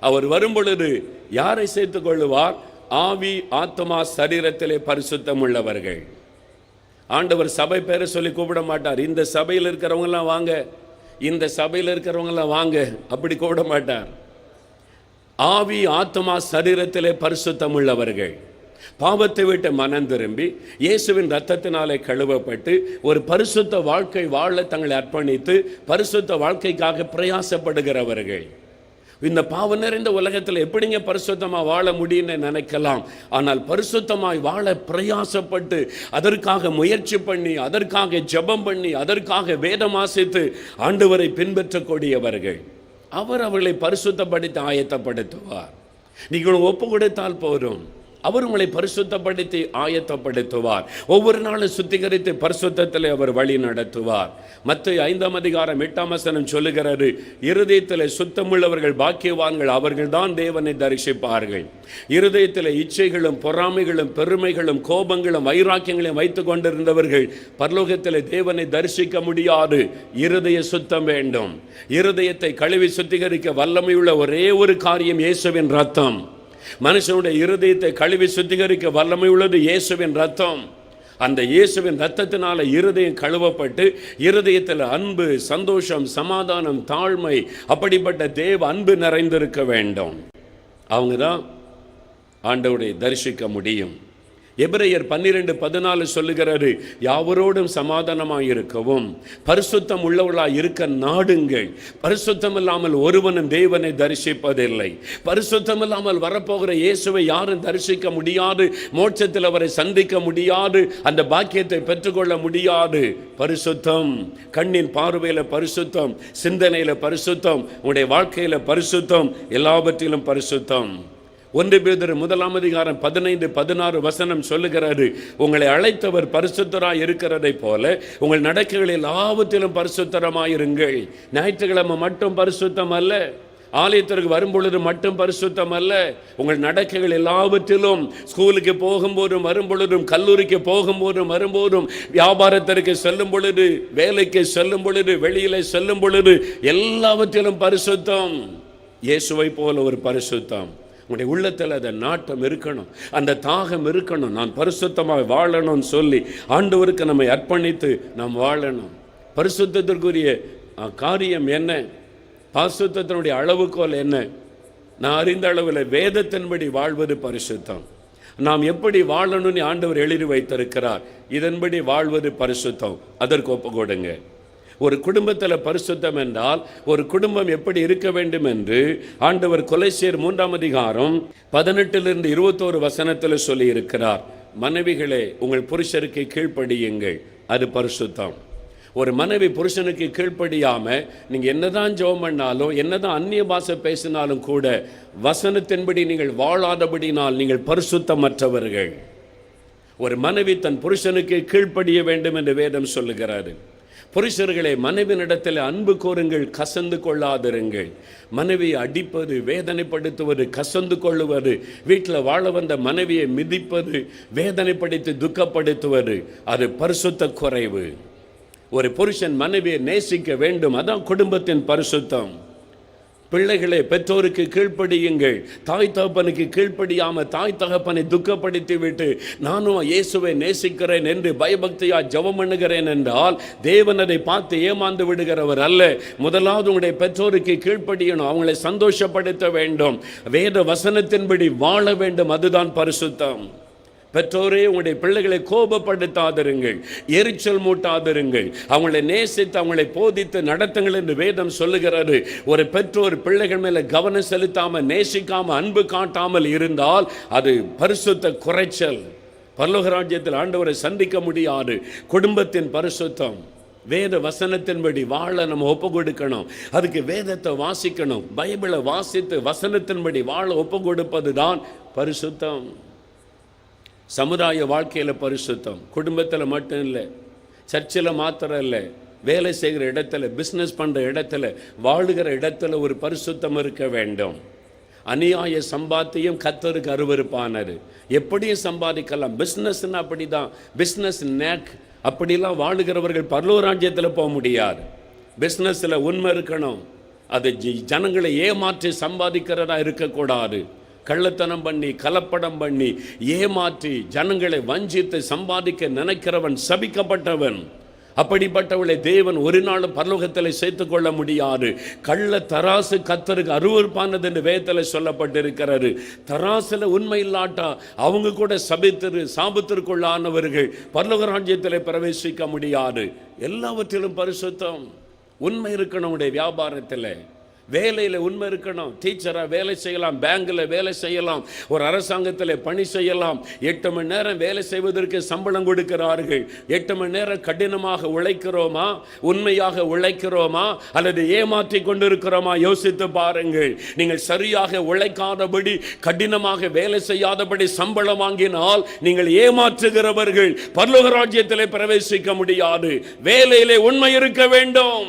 அவர் வரும் பொழுது யாரை சேர்த்துக் கொள்ளுவார்? ஆவி ஆத்துமா சரீரத்திலே பரிசுத்தம் உள்ளவர்கள். ஆண்டவர் சபை பேரை சொல்லி கூப்பிட மாட்டார். இந்த சபையில் இருக்கிறவங்கலாம் வாங்க, இந்த சபையில் இருக்கிறவங்கலாம் வாங்க, அப்படி கூப்பிட மாட்டார். ஆவி ஆத்மா சரீரத்திலே பரிசுத்தம் உள்ளவர்கள், பாவத்தை விட்டு மனம் திரும்பி இயேசுவின் இரத்தத்தினாலே கழுவப்பட்டு ஒரு பரிசுத்த வாழ்க்கை வாழ தங்களை அர்ப்பணித்து பரிசுத்த வாழ்க்கைக்காக பிரயாசப்படுகிறவர்கள். இந்த பாவம் நிறைந்த உலகத்தில் எப்படிங்க பரிசுத்தமாக வாழ முடியும்னு நினைக்கலாம். ஆனால் பரிசுத்தமாய் வாழ பிரயாசப்பட்டு அதற்காக முயற்சி பண்ணி அதற்காக ஜெபம் பண்ணி அதற்காக வேதம் வாசித்து ஆண்டவரை பின்பற்றக்கூடியவர்கள். அவர் அவர்களை பரிசுத்தப்படுத்தி ஆயத்தப்படுத்துவார். நீங்கள் ஒப்பு கொடுத்தால் போதும், அவர் உங்களை பரிசுத்தப்படுத்தி ஆயத்தப்படுத்துவார். ஒவ்வொரு நாளும் சுத்திகரித்து பரிசுத்தத்தில் அவர் வழி நடத்துவார். மத்தேயு 5ஆம் அதிகாரம் 8ஆம் வசனம் சொல்லுகிறது, இருதயத்தில் சுத்தமுள்ளவர்கள் பாக்கியவான்கள், அவர்கள் தான் தேவனை தரிசிப்பார்கள். இருதயத்தில் இச்சைகளும் பொறாமைகளும் பெருமைகளும் கோபங்களும் வைராக்கியங்களையும் வைத்துக் கொண்டிருந்தவர்கள் பரலோகத்தில் தேவனை தரிசிக்க முடியாது. இருதய சுத்தம் வேண்டும். இருதயத்தை கழுவி சுத்திகரிக்க வல்லமையுள்ள ஒரே ஒரு காரியம் இயேசுவின் ரத்தம். மனுஷனுடைய இருதயத்தை கழுவி சுத்திகரிக்க வல்லமை உள்ளது இயேசுவின் ரத்தம். அந்த இயேசுவின் ரத்தத்தினால இருதயம் கழுவப்பட்டு இருதயத்தில் அன்பு, சந்தோஷம், சமாதானம், தாழ்மை, அப்படிப்பட்ட தேவ அன்பு நிறைந்திருக்க வேண்டும். அவங்க தான் ஆண்டவரை தரிசிக்க முடியும். எபிரெயர் 12:14 சொல்லுகிறாரு, யாவரோடும் சமாதானமாய் இருக்கவும் பரிசுத்தம் உள்ளவர்களாய் இருக்க நாடுங்கள். பரிசுத்தம் இல்லாமல் ஒருவனும் தேவனை தரிசிப்பதில்லை. பரிசுத்தம் இல்லாமல் வரப்போகிற இயேசுவை யாரும் தரிசிக்க முடியாது, மோட்சத்தில் அவரை சந்திக்க முடியாது, அந்த பாக்கியத்தை பெற்றுக்கொள்ள முடியாது. பரிசுத்தம், கண்ணின் பார்வையில பரிசுத்தம், சிந்தனையில பரிசுத்தம், உங்களுடைய வாழ்க்கையில பரிசுத்தம், எல்லாவற்றிலும் பரிசுத்தம். 1 பேதுரு 1:15-16 சொல்லுகிறாரு, உங்களை அழைத்தவர் பரிசுத்தராய் இருக்கிறதை போல உங்கள் நடக்கைகளில் எல்லாவற்றிலும் பரிசுத்தரமாயிருங்கள். ஞாயிற்றுக்கிழமை மட்டும் பரிசுத்தம் அல்ல, ஆலயத்திற்கு வரும்பொழுது மட்டும் பரிசுத்தம் அல்ல, உங்கள் நடக்கைகள் எல்லாவற்றிலும், ஸ்கூலுக்கு போகும்போதும் வரும்பொழுதும், கல்லூரிக்கு போகும்போதும் வரும்போதும், வியாபாரத்திற்கு செல்லும் பொழுது, வேலைக்கு செல்லும் பொழுது, வெளியில செல்லும் பொழுது, எல்லாவற்றிலும் பரிசுத்தம். இயேசுவை போல ஒரு பரிசுத்தம் உங்களுடைய உள்ளத்தில் அந்த நாட்டம் இருக்கணும், அந்த தாகம் இருக்கணும். நான் பரிசுத்தமாக வாழணும்னு சொல்லி ஆண்டவருக்கு நம்மை அர்ப்பணித்து நாம் வாழணும். பரிசுத்தத்திற்குரிய காரியம் என்ன? பரிசுத்தத்தினுடைய அளவுகோல் என்ன? நான் அறிந்த அளவில் வேதத்தின்படி வாழ்வது பரிசுத்தம். நாம் எப்படி வாழணும்னு ஆண்டவர் எழுதி வைத்திருக்கிறார், இதன்படி வாழ்வது பரிசுத்தம். அதற்கு ஒப்பு கொடுங்க. ஒரு குடும்பத்தில் பரிசுத்தம் என்றால் ஒரு குடும்பம் எப்படி இருக்க வேண்டும் என்று ஆண்டவர் கொலோசியர் 3:18-21 சொல்லி இருக்கிறார். மனைவிகளே, உங்கள் புருஷருக்கு கீழ்ப்படியுங்கள், அது பரிசுத்தம். ஒரு மனைவி புருஷனுக்கு கீழ்ப்படியாம நீங்க என்னதான் ஜெபம் பண்ணாலும், என்னதான் அந்நிய பாஷை பேசினாலும் கூட, வசனத்தின்படி நீங்கள் வாழாதபடினால் நீங்கள் பரிசுத்தமற்றவர்கள். ஒரு மனைவி தன் புருஷனுக்கு கீழ்ப்படிய வேண்டும் என்று வேதம் சொல்லுகிறாரு. புருஷர்களே, மனைவியினிடத்தில் அன்பு கூறுங்கள், கசந்து கொள்ளாதிருங்கள். மனைவியை அடிப்பது, வேதனைப்படுத்துவது, கசந்து கொள்ளுவது, வீட்டில் வாழ வந்த மனைவியை மிதிப்பது, வேதனைப்படுத்தி துக்கப்படுத்துவது, அது பரிசுத்த குறைவு. ஒரு புருஷன் மனைவியை நேசிக்க வேண்டும், அதான் குடும்பத்தின் பரிசுத்தம். பிள்ளைகளே, பெற்றோருக்கு கீழ்ப்படியுங்கள். தாய் தகப்பனுக்கு கீழ்ப்படியாம தாய் தகப்பனை துக்கப்படுத்தி விட்டு நானும் இயேசுவை நேசிக்கிறேன் என்று பயபக்தியா ஜெபம் பண்ணுகிறேன் என்றால் தேவன் அதை பார்த்து ஏமாந்து விடுகிறவர் அல்ல. முதலாவது உங்களுடைய பெற்றோருக்கு கீழ்ப்படியணும், அவங்களை சந்தோஷப்படுத்த வேண்டும், வேத வசனத்தின்படி வாழ வேண்டும், அதுதான் பரிசுத்தம். பெற்றோரே, உங்களுடைய பிள்ளைகளை கோபப்படுத்தாதிருங்கள், எரிச்சல் மூட்டாதிருங்கள், அவங்களை நேசித்து அவங்களை போதித்து நடத்துங்கள் என்று வேதம் சொல்லுகிறது. ஒரு பெற்றோர் பிள்ளைகள் மேல கவனம் செலுத்தாம, நேசிக்காம, அன்பு காட்டாமல் இருந்தால் அது பரிசுத்த குறைச்சல். பரலோக ராஜ்யத்தில் ஆண்டவரை சந்திக்க முடியாது. குடும்பத்தின் பரிசுத்தம், வேத வசனத்தின்படி வாழ நம்ம ஒப்பு கொடுக்கணும். அதுக்கு வேதத்தை வாசிக்கணும், பைபிளை வாசித்து வசனத்தின்படி வாழ ஒப்பு கொடுப்பது தான் பரிசுத்தம். சமுதாய வாழ்க்கையில் பரிசுத்தம், குடும்பத்தில் மட்டும் இல்லை, சர்ச்சில் மாத்திரம் இல்லை, வேலை செய்கிற இடத்துல, பிஸ்னஸ் பண்ணுற இடத்துல, வாழுகிற இடத்துல ஒரு பரிசுத்தம் இருக்க வேண்டும். அநியாய சம்பாத்தியம் கர்த்தருக்கு அருவருப்பானது. எப்படியும் சம்பாதிக்கலாம், பிஸ்னஸ்ன்னு அப்படி தான், பிஸ்னஸ் நேக் அப்படிலாம் வாழுகிறவர்கள் பரலோக ராஜ்யத்தில் போக முடியாது. பிஸ்னஸில் உண்மை இருக்கணும், அது ஜனங்களை ஏமாற்றி சம்பாதிக்கிறதா இருக்கக்கூடாது. கள்ளத்தனம் பண்ணி, கலப்படம் பண்ணி, ஏமாற்றி ஜனங்களை வஞ்சித்து சம்பாதிக்க நினைக்கிறவன் சபிக்கப்பட்டவன். அப்படிப்பட்டவளை தேவன் ஒரு நாளும் பரலோகத்தில் சேர்த்துக் கொள்ள முடியாது. கள்ள தராசு கர்த்தருக்கு அருவருப்பானது என்று வேதத்தில் சொல்லப்பட்டிருக்கிறது. தராசில் உண்மை இல்லாட்டா அவங்க கூட சாபத்திற்குள்ளானவர்கள் பரலோக ராஜ்யத்தில் பிரவேசிக்க முடியாது. எல்லாவற்றிலும் பரிசுத்தம், உண்மை இருக்கணும். உடைய வியாபாரத்தில், வேலையில் உண்மை இருக்கணும். டீச்சராக வேலை செய்யலாம், பேங்கில் வேலை செய்யலாம், ஒரு அரசாங்கத்தில் பணி செய்யலாம். 8 மணி நேரம் வேலை செய்வதற்கு சம்பளம் கொடுக்கிறார்கள். 8 மணி நேரம் கடினமாக உழைக்கிறோமா, உண்மையாக உழைக்கிறோமா, அல்லது ஏமாற்றி கொண்டிருக்கிறோமா? யோசித்து பாருங்கள். நீங்கள் சரியாக உழைக்காதபடி, கடினமாக வேலை செய்யாதபடி சம்பளம் வாங்கினால் நீங்கள் ஏமாற்றுகிறவர்கள். பரலோக ராஜ்யத்திலே பிரவேசிக்க முடியாது. வேலையிலே உண்மை இருக்க வேண்டும்.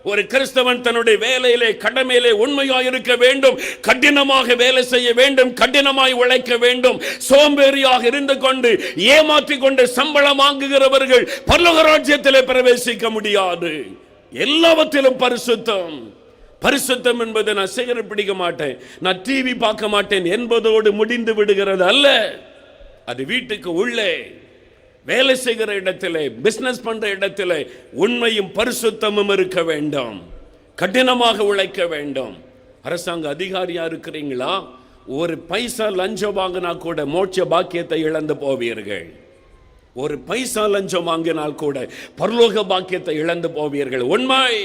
ஒரு கிறிஸ்தவன் தன்னுடைய வேலையிலே, கடமையிலே உண்மையாய் இருக்க வேண்டும், கடினமாக வேலை செய்ய வேண்டும், கடினமாய் உழைக்க வேண்டும். சோம்பேறியாக இருந்து கொண்டு ஏமாற்றி கொண்டு சம்பளம் வாங்குகிறவர்கள் பரலோக ராஜ்யத்திலே பிரவேசிக்க முடியாது. எல்லாவற்றிலும் பரிசுத்தம். பரிசுத்தம் என்பது நான் சிகரெட் பிடிக்க மாட்டேன், நான் டிவி பார்க்க மாட்டேன் என்பதோடு முடிந்து விடுகிறது அல்ல. அது வீட்டுக்கு உள்ளே, வேலை செய்கிற இடத்துல, பிசினஸ் பண்ற இடத்துல உண்மையும் பரிசுத்தமும் இருக்க வேண்டும். கடினமாக உழைக்க வேண்டும். அரசாங்க அதிகாரியா இருக்கிறீங்களா, ஒரு பைசா லஞ்சம் வாங்கினா கூட மோட்ச பாக்கியத்தை இழந்து போவீர்கள். ஒரு பைசா லஞ்சம் வாங்கினால் கூட பரலோக பாக்கியத்தை இழந்து போவீர்கள். உண்மை.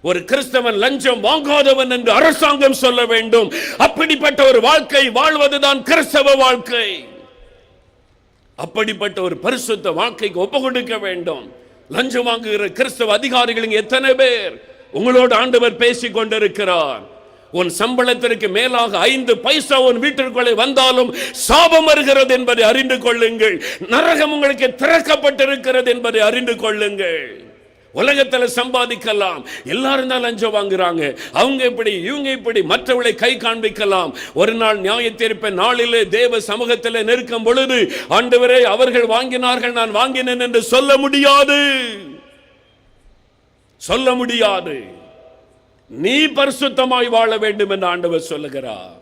ஒரு கிறிஸ்தவன் லஞ்சம் வாங்காதவன் என்று அரசாங்கம் சொல்ல வேண்டும். அப்படிப்பட்ட ஒரு வாழ்க்கை வாழ்வதுதான் கிறிஸ்தவ வாழ்க்கை. அப்படிப்பட்ட ஒரு பரிசுத்த வாழ்க்கைக்கு ஒப்பு கொடுக்க வேண்டும். லஞ்சம் வாங்குகிற கிறிஸ்தவ அதிகாரிகள் எத்தனை பேர்? உங்களோடு ஆண்டவர் பேசிக் கொண்டிருக்கிறார். உன் சம்பளத்திற்கு மேலாக 5 பைசா உன் வீட்டிற்குள்ளே வந்தாலும் சாபம் வருகிறது என்பதை அறிந்து கொள்ளுங்கள். நரகம் உங்களுக்கு திறக்கப்பட்டிருக்கிறது என்பதை அறிந்து கொள்ளுங்கள். உலகத்தில் சம்பாதிக்கலாம், எல்லாரும் தான் லஞ்சம் வாங்குறாங்க. அவங்க இப்படி இவங்க இப்படி மற்றவர்களை கை காண்பிக்கலாம். ஒரு நாள் நியாய தீர்ப்பு நாளிலே தேவ சமூகத்தில் நிற்கும் பொழுது ஆண்டவரே அவர்கள் வாங்கினார்கள் நான் வாங்கினேன் என்று சொல்ல முடியாது. சொல்ல முடியாது. நீ பரிசுத்தமாய் வாழ வேண்டும் என்று ஆண்டவர் சொல்லுகிறார்.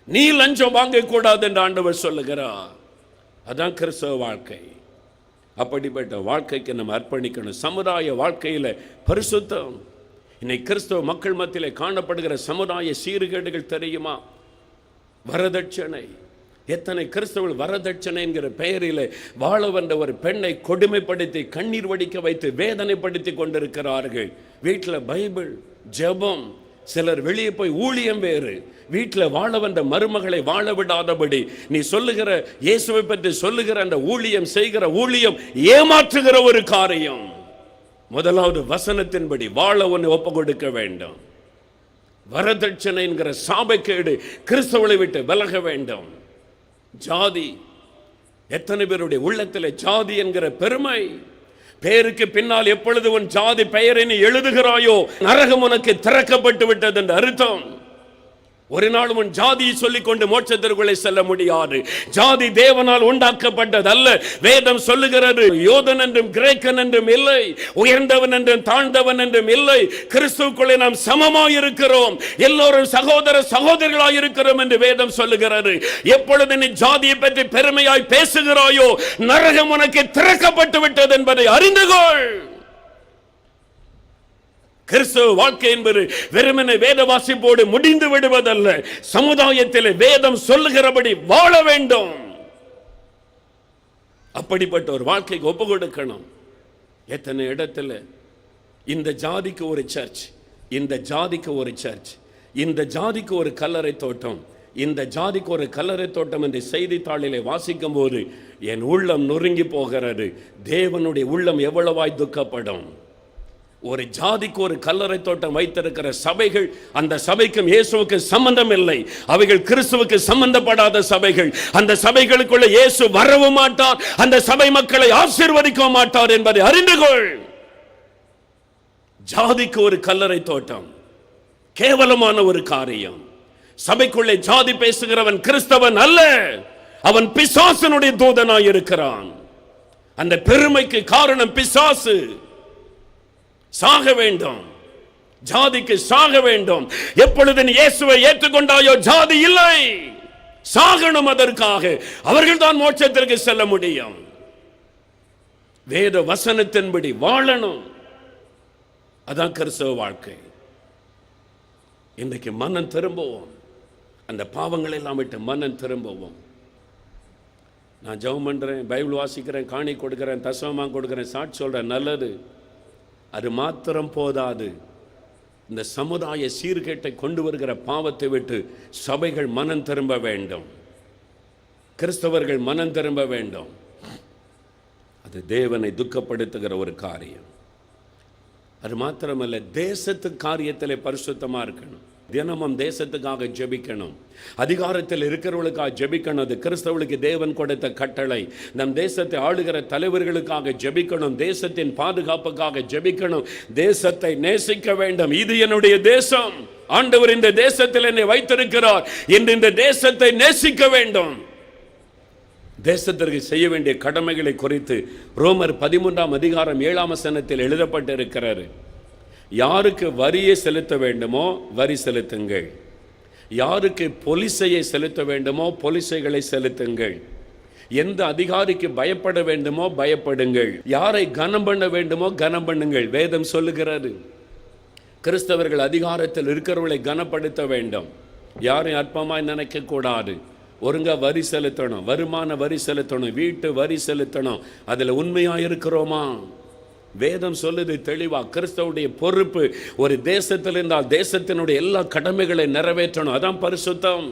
நீ லஞ்சம் வாங்க கூடாது என்று ஆண்டவர் சொல்லுகிறார். அதான் கிறிஸ்தவ வாழ்க்கை. அப்படிப்பட்ட வாழ்க்கைக்கு நம்ம அர்ப்பணிக்கணும். சமுதாய வாழ்க்கையில பரிசுத்தம். இன்னைக்கு கிறிஸ்தவ மக்கள் மத்தியிலே காணப்படுகிற சமுதாய சீர்கேடுகள் தெரியுமா? வரதட்சணை. எத்தனை கிறிஸ்தவர்கள் வரதட்சணை என்கிற பெயரில் வாழ வந்த ஒரு பெண்ணை கொடுமைப்படுத்தி கண்ணீர் வடிக்க வைத்து வேதனைப்படுத்தி கொண்டிருக்கிறார்கள். வீட்டில் பைபிள் ஜெபம், சிலர் வெளியே போய் ஊழியம் வேறு. வீட்டில் வாழ வந்த மருமகளை வாழ விடாதபடி நீ சொல்லுகிற இயேசுவை பற்றி சொல்லுகிற அந்த ஊழியம் செய்கிற ஊழியம் ஏமாற்றுகிற ஒரு காரியம். முதலாவது வசனத்தின்படி வாழ ஒன்று ஒப்பு கொடுக்க வேண்டும். வரதட்சணை என்கிற சாபக்கேடு கிறிஸ்தவனை விட்டு விலக வேண்டும். ஜாதி. எத்தனை பேருடைய உள்ளத்தில் ஜாதி என்கிற பெருமை. பேருக்கு பின்னால் எப்பொழுது உன் ஜாதி பெயரை நீ எழுதுகிறாயோ நரகம் உனக்கு திறக்கப்பட்டு விட்டது என்று அர்த்தம். ஒரு நாள் உன் ஜாதியை சொல்லிக் கொண்டு மோட்சத்திற்குள்ளே செல்ல முடியாது. ஜாதி தேவனால் உண்டாக்கப்பட்டது அல்ல. வேதம் சொல்லுகிறது யோதன் என்றும் கிரேக்கன் என்றும் இல்லை, உயர்ந்தவன் என்றும் தாழ்ந்தவன் என்றும் இல்லை. கிறிஸ்துவுக்குள்ளே நாம் சமமாய் இருக்கிறோம், எல்லோரும் சகோதர சகோதரிகளாய் இருக்கிறோம் என்று வேதம் சொல்லுகிறது. எப்பொழுது நீ ஜாதியை பற்றி பெருமையாய் பேசுகிறாயோ நரகம் உனக்கு திறக்கப்பட்டு விட்டது என்பதை அறிந்து கொள். கிறிஸ்தவ வாழ்க்கை என்பது வெறுமனே வேத வாசிப்போடு முடிந்து விடுவதல்ல. சமுதாயத்தில் வேதம் சொல்லுகிறபடி வாழ வேண்டும். அப்படிப்பட்ட ஒரு வாழ்க்கைக்கு ஒப்பு கொடுக்கணும். எத்தனை இடத்துல இந்த ஜாதிக்கு ஒரு சர்ச், இந்த ஜாதிக்கு ஒரு சர்ச், இந்த ஜாதிக்கு ஒரு கல்லறை தோட்டம், இந்த ஜாதிக்கு ஒரு கல்லறை தோட்டம் என்று செய்தித்தாளிலே வாசிக்கும் போது என் உள்ளம் நொறுங்கி போகிறது. தேவனுடைய உள்ளம் எவ்வளவாய் துக்கப்படும். ஒரு ஜாதிக்கு ஒரு கல்லறை தோட்டம் வைத்திருக்கிற சபைகள், அந்த சபைக்கும் இயேசுவுக்கு சம்பந்தம் இல்லை. அவைகள் கிறிஸ்துவுக்கு சம்பந்தப்படாத சபைகள். அந்த சபைகளுக்குள்ள இயேசு வரவும் மாட்டார், அந்த சபை மக்களை ஆசீர்வதிக்க மாட்டார் என்பதை அறிந்து கொள். ஜாதிக்கு ஒரு கல்லறை தோட்டம் கேவலமான ஒரு காரியம். சபைக்குள்ளே ஜாதி பேசுகிறவன் கிறிஸ்தவன் அல்ல, அவன் பிசாசனுடைய தூதனாய் இருக்கிறான். அந்த பெருமைக்கு காரணம் பிசாசு. சாக வேண்டும், ஜாதிக்கு சாக வேண்டும். எப்பொழுது நீ இயேசுவை ஏற்றுக்கொண்டாயோ ஜாதி இல்லை, சாகணும். அதற்காக அவர்கள் தான் மோட்சத்திற்கு செல்ல முடியும். வேத வசனத்தின்படி வாழணும். அதான் கிறிஸ்தவ வாழ்க்கை. இன்றைக்கு மனம் திரும்புவோம், அந்த பாவங்களை எல்லாம் விட்டு மனம் திரும்புவோம். நான் ஜெபம் பண்றேன், பைபிள் வாசிக்கிறேன், காணி கொடுக்கிறேன், தசமமாக கொடுக்கிறேன், சாட்சி சொல்றேன், நல்லது. அது மாத்திரம் போதாது. இந்த சமுதாய சீர்கேட்டை கொண்டு வருகிற பாவத்தை விட்டு சபைகள் மனம் திரும்ப வேண்டும், கிறிஸ்தவர்கள் மனம் திரும்ப வேண்டும். அது தேவனை துக்கப்படுத்துகிற ஒரு காரியம். அது மாத்திரமல்ல, தேசத்து காரியத்திலே பரிசுத்தமா இருக்கணும். தினமும் தேசத்துக்காக ஜெபிக்கணும், அதிகாரத்தில் இருக்கிறவர்களுக்காக ஜெபிக்கணும். அது கிறிஸ்தவர்களுக்கு தேவன் கொடுத்த கட்டளை. நம் தேசத்தை ஆளுகிற தலைவர்களுக்காக ஜெபிக்கணும், தேசத்தின் பாதுகாப்புக்காக ஜெபிக்கணும், தேசத்தை நேசிக்க வேண்டும். இது என்னுடைய தேசம், ஆண்டவர் இந்த தேசத்தில் என்னை வைத்திருக்கிறார் என்று இந்த தேசத்தை நேசிக்க வேண்டும். தேசத்திற்கு செய்ய வேண்டிய கடமைகளை குறித்து ரோமர் 13ஆம் அதிகாரம் 7ஆம் வசனத்தில் எழுதப்பட்டிருக்கிறார். யாருக்கு வரியை செலுத்த வேண்டுமோ வரி செலுத்துங்கள், யாருக்கு பொலிசையை செலுத்த வேண்டுமோ பொலிசைகளை செலுத்துங்கள், எந்த அதிகாரிக்கு பயப்பட வேண்டுமோ பயப்படுங்கள், யாரை கனம் பண்ண வேண்டுமோ கனம் பண்ணுங்கள். வேதம் சொல்லுகிறது கிறிஸ்தவர்கள் அதிகாரத்தில் இருக்கிறவர்களை கனப்படுத்த வேண்டும். யாரையும் அற்பமாய் நினைக்கக்கூடாது. ஒருங்கா வரி செலுத்தணும், வருமான வரி செலுத்தணும், வீட்டு வரி செலுத்தணும். அதில் உண்மையாக இருக்கிறோமா? வேதம் சொல்லுது தெளிவா, கிறிஸ்தவுடைய பொறுப்பு ஒரு தேசத்தில் இருந்தால் தேசத்தினுடைய எல்லா கடமைகளை நிறைவேற்றணும். அதான் பரிசுத்தம்.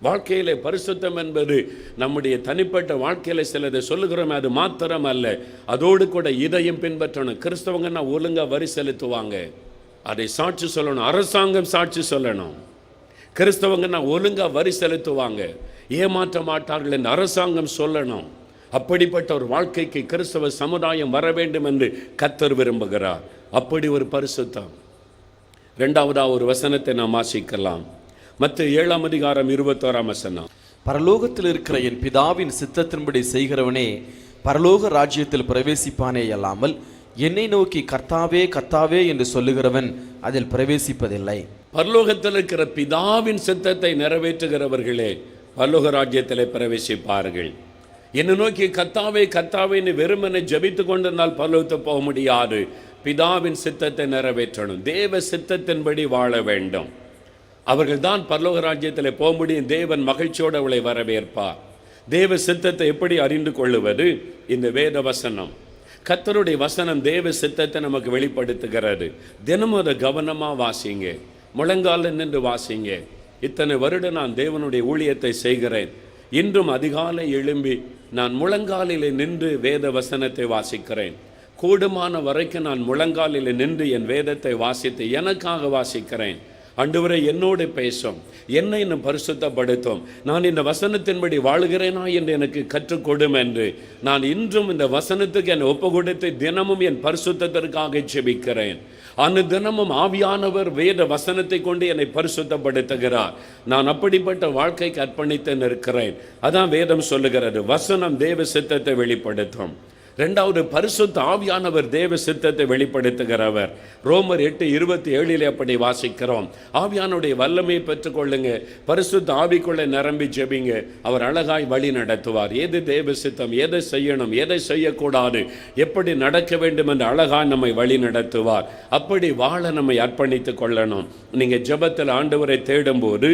வாழ்க்கையிலே பரிசுத்தம் என்பது நம்முடைய தனிப்பட்ட வாழ்க்கையில சிலதை சொல்லுகிறோமே, அது மாத்திரம் அல்ல, அதோடு கூட இதையும் பின்பற்றணும். கிறிஸ்தவங்கன்னா ஒழுங்கா வரி செலுத்துவாங்க, அதை சாட்சி சொல்லணும், அரசாங்கம் சாட்சி சொல்லணும். கிறிஸ்தவங்கன்னா ஒழுங்கா வரி செலுத்துவாங்க, ஏமாற்ற மாட்டார்கள் என்று அரசாங்கம் சொல்லணும். அப்படிப்பட்ட ஒரு வாழ்க்கைக்கு கிறிஸ்தவ சமுதாயம் வர வேண்டும் என்று கர்த்தர் விரும்புகிறார். அப்படி ஒரு பரிசுத்தம். இரண்டாவதா ஒரு வசனத்தை நாம் வாசிக்கலாம். மத்தேயு 7ஆம் அதிகாரம் 21ஆம் வசனம். பரலோகத்தில் இருக்கிற என் பிதாவின் சித்தத்தின்படி செய்கிறவனே பரலோக ராஜ்யத்தில் பிரவேசிப்பானே அல்லாமல் என்னை நோக்கி கர்த்தாவே கர்த்தாவே என்று சொல்லுகிறவன் அதில் பிரவேசிப்பதில்லை. பரலோகத்தில் இருக்கிற பிதாவின் சித்தத்தை நிறைவேற்றுகிறவர்களே பரலோக ராஜ்யத்திலே பிரவேசிப்பார்கள். என்னை நோக்கி கர்த்தாவே கர்த்தாவேன்னு வெறுமனை ஜபித்து கொண்டிருந்தால் பரலோகத்துக்கு போக முடியாது. பிதாவின் சித்தத்தை நிறைவேற்றணும், தேவ சித்தத்தின்படி வாழ வேண்டும். அவர்கள் தான் பரலோக ராஜ்யத்தில் போக முடியும். தேவன் மகிழ்ச்சியோடு அவளை வரவேற்பார். தேவ சித்தத்தை எப்படி அறிந்து கொள்ளுவது? இந்த வேத வசனம், கர்த்தருடைய வசனம் தேவ சித்தத்தை நமக்கு வெளிப்படுத்துகிறது. தினமும் அதை கவனமாக வாசிங்க, முழங்கால நின்று வாசிங்க. இத்தனை வருடம் நான் தேவனுடைய ஊழியத்தை செய்கிறேன். இன்றும் அதிகாலை எழும்பி நான் முழங்காலில் நின்று வேத வசனத்தை வாசிக்கிறேன். கூடுமான வரைக்கும் நான் முழங்காலில் நின்று என் வேதத்தை வாசித்து எனக்காக வாசிக்கிறேன். ஆண்டவரே என்னோடு பேசும், என்னை இன்னும் பரிசுத்தப்படுத்தும், நான் இந்த வசனத்தின்படி வாழுகிறேனா என்று எனக்கு கற்றுக்கொடும் என்று நான் இன்றும் இந்த வசனத்துக்கு என்னை ஒப்பு கொடுத்து தினமும் என் பரிசுத்தத்திற்காக ஜெபிக்கிறேன். அந்த தினமும் ஆவியானவர் வேத வசனத்தை கொண்டு என்னை பரிசுத்தப்படுத்துகிறார். நான் அப்படிப்பட்ட வாழ்க்கைக்கு அர்ப்பணித்து நிற்கிறேன். அதான் வேதம் சொல்லுகிறது, வசனம் தேவ சித்தத்தை வெளிப்படுத்தும். இரண்டாவது, பரிசுத்த ஆவியானவர் தேவ சித்தத்தை வெளிப்படுத்துகிறவர். ரோமர் 8:27 அப்படி வாசிக்கிறோம். ஆவியானுடைய வல்லமையை பெற்றுக்கொள்ளுங்க, பரிசுத்த ஆவிக்குள்ளே நிரம்பி ஜெபிங்க, அவர் அழகாய் வழி நடத்துவார். எது தேவ சித்தம், எதை செய்யணும், எதை செய்யக்கூடாது, எப்படி நடக்க வேண்டும் என்று அழகாய் நம்மை வழி நடத்துவார். அப்படி வாழ நம்மை அர்ப்பணித்து கொள்ளணும். நீங்கள் ஜெபத்தில் ஆண்டவரை தேடும்போது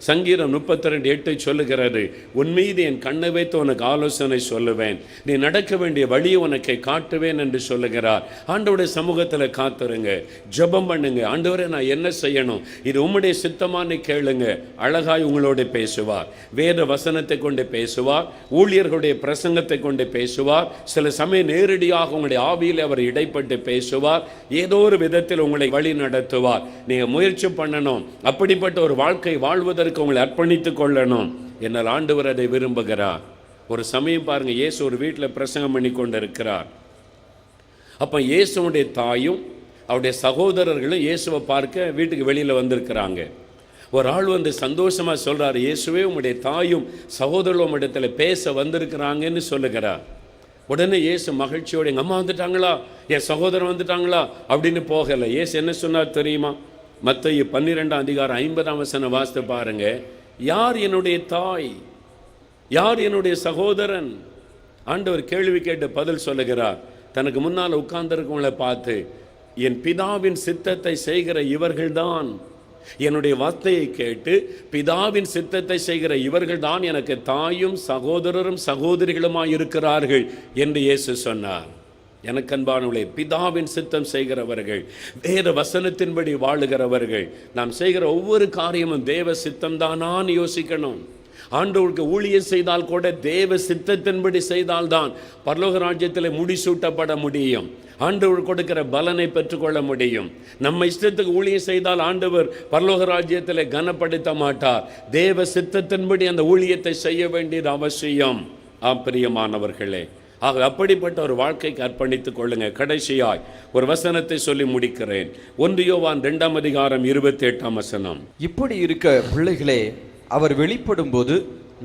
சங்கீதம் 32:8 சொல்லுகிறது, உன் மீது என் கண்ணை வைத்து உனக்கு ஆலோசனை சொல்லுவேன், நீ நடக்க வேண்டிய வழியை உனக்கு காட்டுவேன் என்று சொல்லுகிறார். ஆண்டவருடைய சமூகத்தில் காத்துருங்க, ஜெபம் பண்ணுங்க. ஆண்டவரே நான் என்ன செய்யணும், இது உம்முடைய சித்தமானு கேளுங்க. அழகாய் உங்களோடு பேசுவார், வேத வசனத்தை கொண்டு பேசுவார், ஊழியர்களுடைய பிரசங்கத்தை கொண்டு பேசுவார். சில சமயம் நேரடியாக உங்களுடைய ஆவியில் அவர் இடைப்பட்டு பேசுவார். ஏதோ ஒரு விதத்தில் உங்களை வழி நடத்துவார். நீங்கள் முயற்சி பண்ணணும், அப்படிப்பட்ட ஒரு வாழ்க்கை வாழ்வதற்கு உங்களை அர்ப்பணித்துக் கொள்ளணும். என்னால் ஆண்டவர் அதை விரும்புகிறார். ஒரு சமயம் பாருங்க, இயேசு ஒரு வீட்டில் பிரசங்கம் பண்ணி கொண்டு இருக்கிறார். அப்போ இயேசுடைய தாயும் அவருடைய சகோதரர்களும் இயேசுவை பார்க்க வீட்டுக்கு வெளியில் வந்திருக்கிறாங்க. ஒரு ஆள் வந்து சந்தோஷமாக சொல்கிறார், இயேசுவே உங்களுடைய தாயும் சகோதரர்களும் இடத்துல பேச வந்திருக்கிறாங்கன்னு சொல்லுகிறார். உடனே இயேசு மகிழ்ச்சியோடு, எங்கள் அம்மா வந்துட்டாங்களா, என் சகோதரன் வந்துட்டாங்களா அப்படின்னு போகலை. இயேசு என்ன சொன்னார் தெரியுமா? மத்தேயு 12ஆம் அதிகாரம் 50ஆம் வசனம் வாசித்து பாருங்க. யார் என்னுடைய தாய், யார் என்னுடைய சகோதரன்? ஆண்டவர் கேள்வி கேட்டு பதில் சொல்லுகிறார். தனக்கு முன்னால் உட்கார்ந்திருக்கவங்களை பார்த்து, என் பிதாவின் சித்தத்தை செய்கிற இவர்கள்தான், என்னுடைய வார்த்தையை கேட்டு பிதாவின் சித்தத்தை செய்கிற இவர்கள்தான் எனக்கு தாயும் சகோதரரும் சகோதரிகளுமாய் இருக்கிறார்கள் என்று இயேசு சொன்னார். எனக்கு அன்பானவர்களே, பிதாவின் சித்தம் செய்கிறவர்கள், வேத வசனத்தின்படி வாழுகிறவர்கள், நாம் செய்கிற ஒவ்வொரு காரியமும் தேவ சித்தம் தானான்னு யோசிக்கணும். ஆண்டவருக்கு ஊழியம் செய்தால் கூட தேவ சித்தத்தின்படி செய்தால்தான் பரலோக ராஜ்யத்தில் முடிசூட்டப்பட முடியும். ஆண்டவர் கொடுக்கிற பலனை பெற்றுக்கொள்ள முடியும். நம்ம இஷ்டத்துக்கு ஊழியம் செய்தால் ஆண்டவர் பரலோக ராஜ்யத்தில் கனப்படுத்த மாட்டார். தேவ சித்தத்தின்படி அந்த ஊழியத்தை செய்ய வேண்டியது அவசியம். பிரியமானவர்களே, ஆக அப்படிப்பட்ட ஒரு வாழ்க்கைக்கு அர்ப்பணித்துக் கொள்ளுங்க. கடைசியாய் ஒரு வசனத்தை சொல்லி முடிக்கிறேன். 1 யோவான் 2ஆம் அதிகாரம் 28ஆம் வசனம். இப்படி இருக்க பிள்ளைகளே, அவர் வெளிப்படும் போது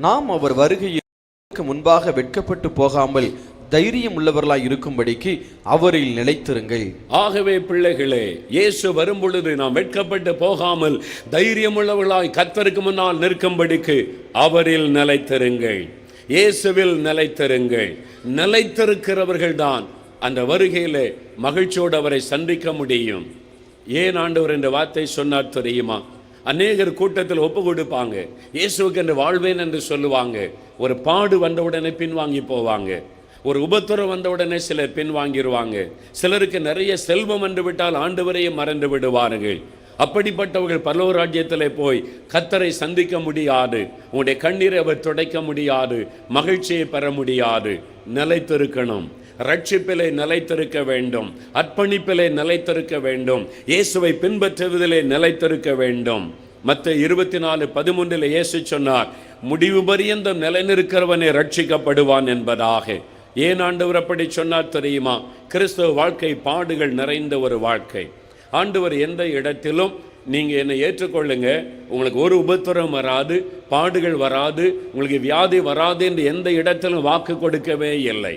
நாம் அவர் வருகைக்கு முன்பாக வெட்கப்பட்டு போகாமல் தைரியம் உள்ளவர்களாய் இருக்கும்படிக்கு அவரில் நிலைத்திருங்கள். ஆகவே பிள்ளைகளே, இயேசு வரும் பொழுது நாம் வெட்கப்பட்டு போகாமல் தைரியம் உள்ளவர்களாய் கர்த்தருக்கு முன்னால் நிற்கும்படிக்கு அவரில் நிலைத்திருங்கள், இயேசுவில் நிலைத்திருங்கள். நிலைத்திருக்கிறவர்கள் தான் அந்த வருகையிலே மகிழ்ச்சியோடு அவரை சந்திக்க முடியும். ஏன் ஆண்டவர் என்ற வார்த்தை சொன்னார் தெரியுமா? அநேகர் கூட்டத்தில் ஒப்பு கொடுப்பாங்க, இயேசுவுக்கு என்று வாழ்வேன் என்று சொல்லுவாங்க. ஒரு பாடு வந்தவுடனே பின்வாங்கி போவாங்க. ஒரு உபத்திரம் வந்தவுடனே சிலர் பின்வாங்கிடுவாங்க. சிலருக்கு நிறைய செல்வம் வந்து விட்டால் ஆண்டவரையே மறந்து விடுவார்கள். அப்படிப்பட்டவர்கள் பரலோக ராஜ்யத்தில் போய் கர்த்தரை சந்திக்க முடியாது. உங்களுடைய கண்ணீரை அவர் துடைக்க முடியாது. மகிழ்ச்சியை பெற முடியாது. நிலைத்திருக்கணும். ரட்சிப்பிலே நிலைத்திருக்க வேண்டும். அர்ப்பணிப்பிலே நிலைத்திருக்க வேண்டும். இயேசுவை பின்பற்றுவதிலே நிலைத்திருக்க வேண்டும். மத்தேயு 24:13 இயேசு சொன்னார், முடிவு பரியந்தம் நிலைநிற்கிறவனே ரட்சிக்கப்படுவான் என்பதாக. ஏன் ஆண்டவர் அப்படி சொன்னார் தெரியுமா? கிறிஸ்தவ வாழ்க்கை பாடுகள் நிறைந்த ஒரு வாழ்க்கை. ஆண்டவர் எந்த இடத்திலும் நீங்கள் என்னை ஏற்றுக்கொள்ளுங்க, உங்களுக்கு ஒரு உபத்திரம் வராது, பாடுகள் வராது, உங்களுக்கு வியாதி வராது என்று எந்த இடத்திலும் வாக்கு கொடுக்கவே இல்லை.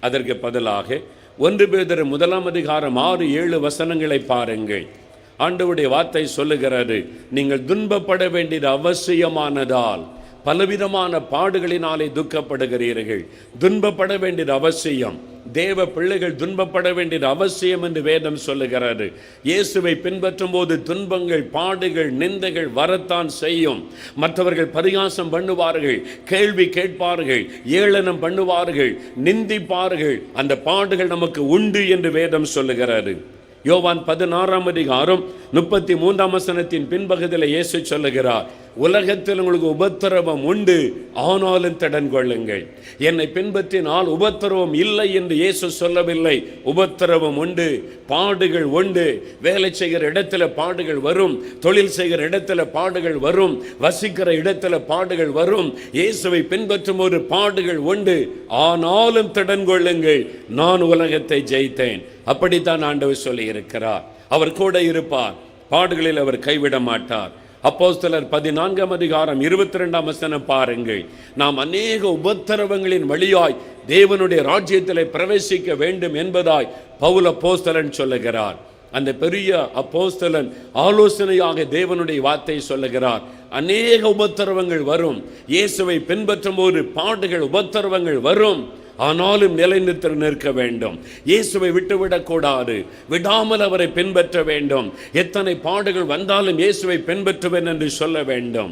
அதற்கு பதிலாக 1 பேதுரு 1:6-7 வசனங்களை பாருங்கள். ஆண்டவருடைய வார்த்தை சொல்லுகிறது, நீங்கள் துன்பப்பட வேண்டியது அவசியமானதால் பலவிதமான பாடுகளினாலே துக்கப்படுகிறீர்கள். துன்பப்பட வேண்டியது அவசியம். தேவ பிள்ளைகள் துன்பப்பட வேண்டியது அவசியம் என்று வேதம் சொல்லுகிறது. இயேசுவை பின்பற்றும் போது துன்பங்கள், பாடுகள், நிந்தைகள் வரத்தான் செய்யும். மற்றவர்கள் பரிகாசம் பண்ணுவார்கள், கேள்வி கேட்பார்கள், ஏளனம் பண்ணுவார்கள், நிந்திப்பார்கள். அந்த பாடுகள் நமக்கு உண்டு என்று வேதம் சொல்லுகிறது. யோவான் 16:33 பின்பகுதியில் இயேசு சொல்லுகிறார், உலகத்தில் உங்களுக்கு உபத்திரவம் உண்டு, ஆனாலும் திடன் கொள்ளுங்கள். என்னை பின்பற்றினால் உபத்திரவம் இல்லை என்று இயேசு சொல்லவில்லை. உபத்திரவம் உண்டு, பாடுகள் உண்டு. வேலை செய்கிற இடத்துல பாடுகள் வரும், தொழில் செய்கிற இடத்துல பாடுகள் வரும், வசிக்கிற இடத்துல பாடுகள் வரும். இயேசுவை பின்பற்றும் ஒரு பாடுகள் உண்டு, ஆனாலும் திடன் கொள்ளுங்கள், நான் உலகத்தை ஜெயித்தேன். அப்படித்தான் ஆண்டவர் சொல்லி இருக்கிறார். அவர் கூட இருப்பார், பாடுகளில் அவர் கைவிட மாட்டார். அப்போஸ்தலர் 14:22 பாருங்கள். நாம் அநேக உபத்திரவங்களின் வழியாய் தேவனுடைய ராஜ்யத்தில் பிரவேசிக்க வேண்டும் என்பதாய் பவுல் அப்போஸ்தலன் சொல்லுகிறார். அந்த பெரிய அப்போஸ்தலன் ஆலோசனையாக தேவனுடைய வார்த்தை சொல்லுகிறார். அநேக உபத்திரவங்கள் வரும், இயேசுவை பின்பற்றும் போது பாடுகள், உபத்திரவங்கள் வரும், ஆனாலும் நிலைநிறுத்த நிற்க வேண்டும். இயேசுவை விட்டுவிடக்கூடாது, விடாமல் அவரை பின்பற்ற வேண்டும். எத்தனை பாடுகள் வந்தாலும் இயேசுவை பின்பற்றுவேன் என்று சொல்ல வேண்டும்.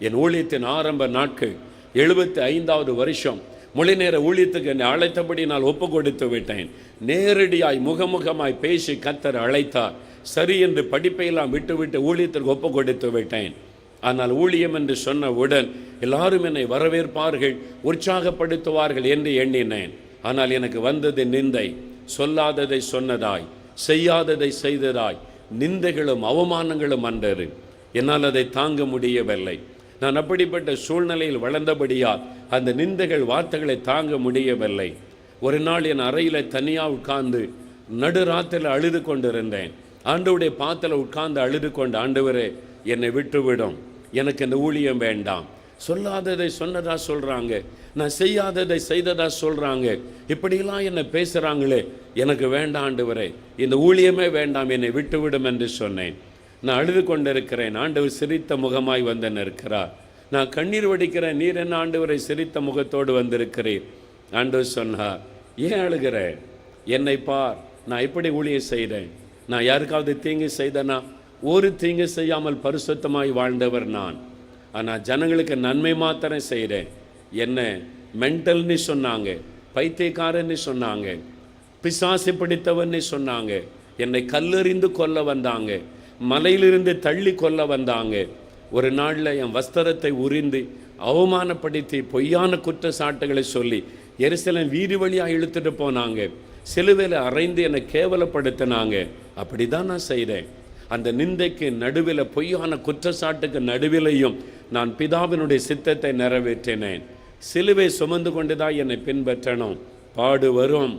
என் ஊழியத்தின் ஆரம்ப நாட்கள் 75வது வருஷம் மொழி நேர ஊழியத்துக்கு என்னை அழைத்தபடி நான் ஒப்பு கொடுத்து விட்டேன். நேரடியாய் முகமுகமாய் பேசி கர்த்தர் அழைத்தார். சரி என்று படிப்பையெல்லாம் விட்டுவிட்டு ஊழியத்திற்கு ஒப்பு கொடுத்து விட்டேன். ஆனால் ஊழியம் என்று சொன்னவுடன் எல்லாரும் என்னை வரவேற்பார்கள், உற்சாகப்படுத்துவார்கள் என்று எண்ணினேன். ஆனால் எனக்கு வந்தது நிந்தை. சொல்லாததை சொன்னதாய், செய்யாததை செய்ததாய் நிந்தைகளும் அவமானங்களும் வந்தது. என்னால் அதை தாங்க முடியவில்லை. நான் அப்படிப்பட்ட சூழ்நிலையில் வளர்ந்தபடியால் அந்த நிந்தைகள், வார்த்தைகளை தாங்க முடியவில்லை. ஒரு நாள் என் அறையில் தனியாக உட்கார்ந்து நடுராத்திரில் அழுது கொண்டிருந்தேன். ஆண்டவருடைய பாத்தில் உட்கார்ந்து அழுது கொண்டு, ஆண்டவரே என்னை விட்டுவிடும், எனக்கு இந்த ஊழியம் வேண்டாம். சொல்லாததை சொன்னதா சொல்கிறாங்க, நான் செய்யாததை செய்ததா சொல்கிறாங்க, இப்படிலாம் என்னை பேசுகிறாங்களே, எனக்கு வேண்டாம் ஆண்டவரே, இந்த ஊழியமே வேண்டாம், என்னை விட்டுவிடும் என்று சொன்னேன். நான் அழுது கொண்டிருக்கிறேன். ஆண்டவர் சிரித்த முகமாய் வந்து நிற்கிறார். நான் கண்ணீர் வடிக்கிறேன். நீர் என்ன ஆண்டவரை சிரித்த முகத்தோடு வந்திருக்கிறேன். ஆண்டவர் சொன்னார், ஏன் அழுகிற? என்னை பார், நான் எப்படி ஊழியம் செய்தேன். நான் யாருக்காவது தீங்கு செய்தனா? ஒரு தீங்கு செய்யாமல் பரிசுத்தமாய் வாழ்ந்தவர் நான். ஆனால் ஜனங்களுக்கு நன்மை மாத்திரம் செய்கிறேன். என்ன மென்டல்னு சொன்னாங்க, பைத்தியக்காரன்னு சொன்னாங்க, பிசாசு பிடித்தவன்னு சொன்னாங்க, என்னை கல்லெறிந்து கொல்ல வந்தாங்க, மலையிலிருந்து தள்ளி கொல்ல வந்தாங்க. ஒரு நாளில் என் வஸ்திரத்தை உரிந்து அவமானப்படுத்தி பொய்யான குற்றச்சாட்டுகளை சொல்லி எருசலேம் வீதி வழியாக இழுத்துட்டு போனாங்க. சிலுவையில் அறைந்து என்னை கேவலப்படுத்தினாங்க. அப்படி தான் நான் செய்தேன். அந்த நிந்தைக்கு நடுவில், பொய்யான குற்றச்சாட்டுக்கு நடுவிலையும் நான் பிதாவினுடைய சித்தத்தை நிறைவேற்றினேன். சிலுவை சுமந்து கொண்டு தான் என்னை பின்பற்றணும். பாடு வரும்,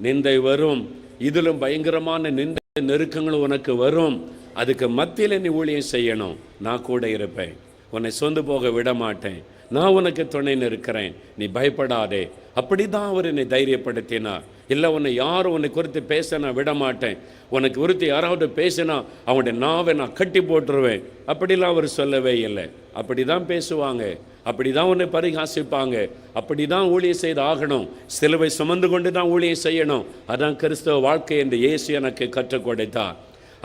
நிந்தை வரும், இதிலும் பயங்கரமான நிந்தை நெருக்கங்களும் உனக்கு வரும். அதுக்கு மத்தியில் நீ ஊழியம் செய்யணும். நான் கூட இருப்பேன், உன்னை சொந்து போக விட மாட்டேன், நான் உனக்கு துணைன்னு இருக்கிறேன், நீ பயப்படாதே. அப்படி தான் அவர் என்னை தைரியப்படுத்தினார். இல்லை, உன்னை யாரும் உன்னை குறித்து பேச நான் விட மாட்டேன், உனக்கு குறித்து யாராவது பேசினா அவனுடைய நாவை நான் கட்டி போட்டுருவேன், அப்படிலாம் அவர் சொல்லவே இல்லை. அப்படி தான் பேசுவாங்க, அப்படி தான் உன்னை பரிகாசிப்பாங்க, அப்படி தான் ஊழியம் செய்து ஆகணும், சிலுவை சுமந்து கொண்டு தான் ஊழியம் செய்யணும். அதான் கிறிஸ்தவ வாழ்க்கை என்று இயேசு எனக்கு கற்றுக் கொடுத்தார்.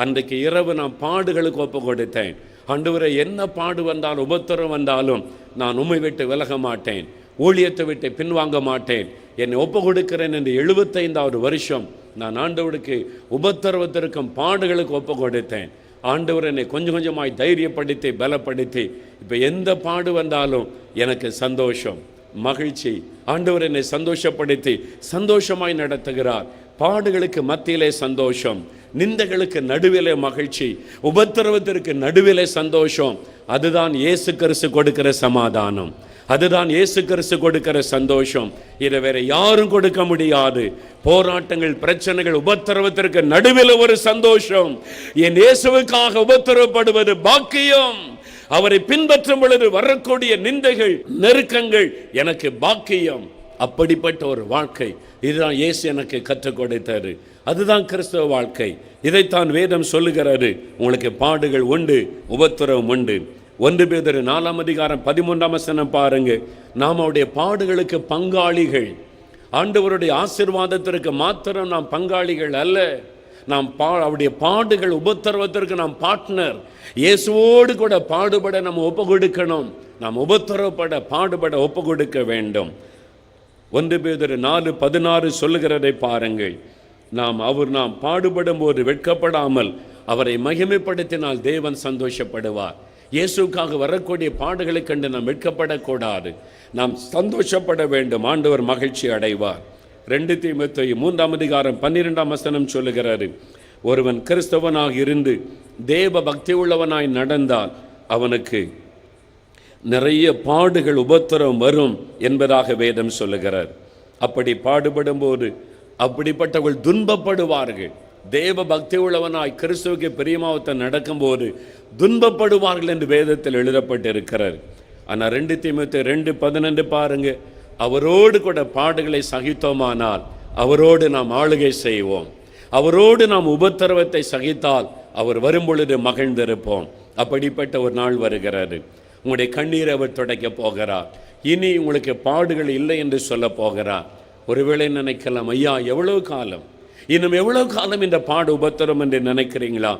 அன்றைக்கு இரவு நான் பாடுகளுக்கு ஒப்பு கொடுத்தேன். ஆண்டவரே, என்ன பாடு வந்தாலும் உபத்திரம் வந்தாலும் நான் உம்மை விட்டு விலக மாட்டேன், ஊழியத்தை விட்டு பின்வாங்க மாட்டேன், என்னை ஒப்பு கொடுக்கிறேன் என்று 75வது வருஷம் நான் ஆண்டவருக்கு உபத்திரவத்திற்கும் பாடுகளுக்கு ஒப்பு கொடுத்தேன். ஆண்டவர் என்னை கொஞ்சம் கொஞ்சமாய் தைரியப்படுத்தி பலப்படுத்தி இப்போ எந்த பாடு வந்தாலும் எனக்கு சந்தோஷம், மகிழ்ச்சி. ஆண்டவர் என்னை சந்தோஷப்படுத்தி சந்தோஷமாய் நடத்துகிறார். பாடுகளுக்கு மத்தியிலே சந்தோஷம், நிந்தைகளுக்கு நடுவிலே மகிழ்ச்சி, உபத்திரவத்திற்கு நடுவிலே சந்தோஷம். அதுதான் இயேசு கிறிஸ்து கொடுக்கிற சமாதானம், அதுதான் இயேசு கிறிஸ்து கொடுக்கிற சந்தோஷம். இதை வேற யாரும் கொடுக்க முடியாது. போராட்டங்கள், பிரச்சனைகள், உபத்திரவத்திற்கு நடுவில் ஒரு சந்தோஷம். என் இயேசுவுக்காக உபத்திரவப்படுவது பாக்கியம். அவரை பின்பற்றும் பொழுது வரக்கூடிய நிந்தைகள், நெருக்கங்கள் எனக்கு பாக்கியம். அப்படிப்பட்ட ஒரு வாழ்க்கை இதுதான் இயேசு எனக்கு கற்றுக் கொடுத்தாரு. அதுதான் கிறிஸ்தவ வாழ்க்கை. இதைத்தான் வேதம் சொல்லுகிறது. உங்களுக்கு பாடுகள் உண்டு, உபத்திரவம் உண்டு. 1 பேதுரு 4:13 பாருங்க. நாம் அவருடைய பாடுகளுக்கு பங்காளிகள். ஆண்டவருடைய ஆசீர்வாதத்திற்கு மாத்திரம் நாம் பங்காளிகள் அல்ல, நாம் அவருடைய பாடுகள், உபத்திரவத்திற்கு நாம் பார்ட்னர். இயேசுவோடு கூட பாடுபட நம்ம ஒப்பு கொடுக்கணும். நாம் உபத்திரவப்பட, பாடுபட ஒப்பு கொடுக்க வேண்டும். 1 பேதுரு 4:16 சொல்லுகிறதை பாருங்கள். நாம் பாடுபடும் போது வெட்கப்படாமல் அவரை மகிமைப்படுத்தினால் தேவன் சந்தோஷப்படுவார். இயேசுக்காக வரக்கூடிய பாடுகளை கண்டு நாம் வெட்கப்படக்கூடாது, நாம் சந்தோஷப்பட வேண்டும். ஆண்டவர் மகிழ்ச்சி அடைவார். 2 தீமோத்தேயு 3:12 சொல்லுகிறாரு, ஒருவன் கிறிஸ்தவனாக இருந்து தேவ பக்தி உள்ளவனாய் நடந்தால் அவனுக்கு நிறைய பாடுகள், உபத்திரம் வரும் என்பதாக வேதம் சொல்லுகிறார். அப்படி பாடுபடும் போது அப்படிப்பட்டவர்கள் துன்பப்படுவார்கள். தேவ பக்தி உள்ளவனாய் கிறிஸ்துவுக்கு பிரியமாவத்தை நடக்கும்போது துன்பப்படுவார்கள் என்று வேதத்தில் எழுதப்பட்டிருக்கிறார். ஆனால் 2 தீமோத்தேயு 2:11 பாருங்க. அவரோடு கூட பாடுகளை சகித்தோமானால் அவரோடு நாம் ஆளுகை செய்வோம். அவரோடு நாம் உபத்திரவத்தை சகித்தால் அவர் வரும்பொழுது மகிழ்ந்திருப்போம். அப்படிப்பட்ட ஒரு நாள் வருகிறது. உங்களுடைய கண்ணீரை அவர் துடைக்க போகிறார். இனி உங்களுக்கு பாடுகள் இல்லை என்று சொல்ல போகிறார். ஒருவேளை நினைக்கலாம், ஐயா எவ்வளவு காலம், இன்னும் எவ்வளவு காலம் இந்த பாடு உபத்திரம் என்று நினைக்கிறீங்களா?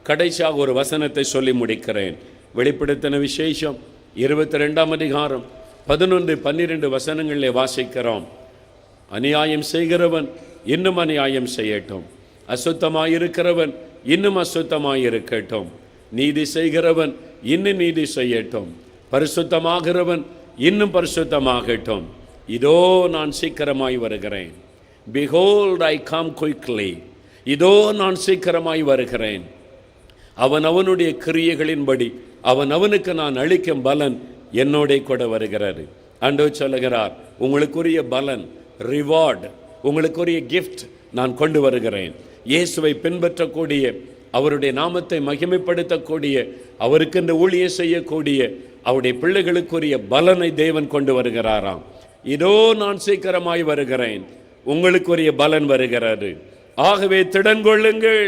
கடைசியாக ஒரு வசனத்தை சொல்லி முடிக்கிறேன். வெளிப்படுத்தின விசேஷம் 22 11, 12 வசனங்களிலே வாசிக்கிறோம். அநியாயம் செய்கிறவன் இன்னும் அநியாயம் செய்யட்டும், அசுத்தமாயிருக்கிறவன் இன்னும் அசுத்தமாயிருக்கட்டும், நீதி செய்கிறவன் இன்னும் நீதி செய்யட்டும், பரிசுத்தமாகிறவன் இன்னும் பரிசுத்தமாகட்டும். இதோ நான் சீக்கிரமாய் வருகிறேன். Behold, I come quickly. இதோ நான் சீக்கிரமாய் வருகிறேன். அவனுடைய கிரியைகளின்படி அவனுக்கு நான் அளிக்கும் பலன் என்னோட கூட வருகிறது. ஆண்டவர் சொல்லுகிறார், உங்களுக்குரிய பலன், ரிவார்டு, உங்களுக்குரிய கிஃப்ட் நான் கொண்டு வருகிறேன். இயேசுவை பின்பற்றக்கூடிய, அவருடைய நாமத்தை மகிமைப்படுத்தக்கூடிய, அவருக்கென்று ஊழியம் செய்யக்கூடிய அவருடைய பிள்ளைகளுக்குரிய பலனை தேவன் கொண்டு வருகிறாராம். இதோ நான் சீக்கிரமாய் வருகிறேன், உங்களுக்குரிய பலன் வருகிறது. ஆகவே திடன் கொள்ளுங்கள்.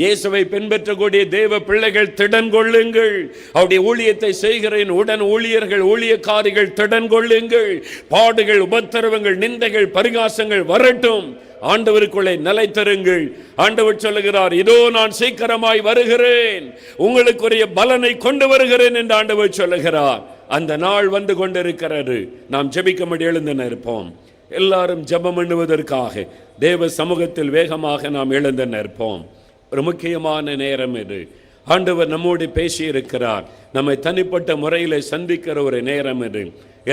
இயேசுவை பின்பற்றக்கூடிய தேவ பிள்ளைகள் திடன் கொள்ளுங்கள். அவருடைய ஊழியத்தை செய்கிறேன் உடன் ஊழியர்கள், ஊழியக்காரிகள் திடன் கொள்ளுங்கள். பாடுகள், உபத்திரவங்கள், நிந்தைகள், பரிகாசங்கள் வரட்டும், ஆண்டவருக்குள்ளே நிலைத்திருங்கள். ஆண்டவர் சொல்லுகிறார், இதோ நான் சீக்கிரமாய் வருகிறேன், உங்களுக்குரிய பலனை கொண்டு வருகிறேன் என்று ஆண்டவர் சொல்லுகிறார். அந்த நாள் வந்து கொண்டிருக்கிறது. நாம் ஜெபிக்கும்படி எழுந்து நிற்போம். எல்லாரும் ஜெபம் பண்ணுவதற்காக தேவ சமூகத்தில் வேகமாக நாம் எழுந்து நிற்போம். ஒரு முக்கியமான நேரம் இது. ஆண்டவர் நம்மோடு பேசியிருக்கிறார். நம்மை தனிப்பட்ட முறையில் சந்திக்கிற ஒரு நேரம் இது.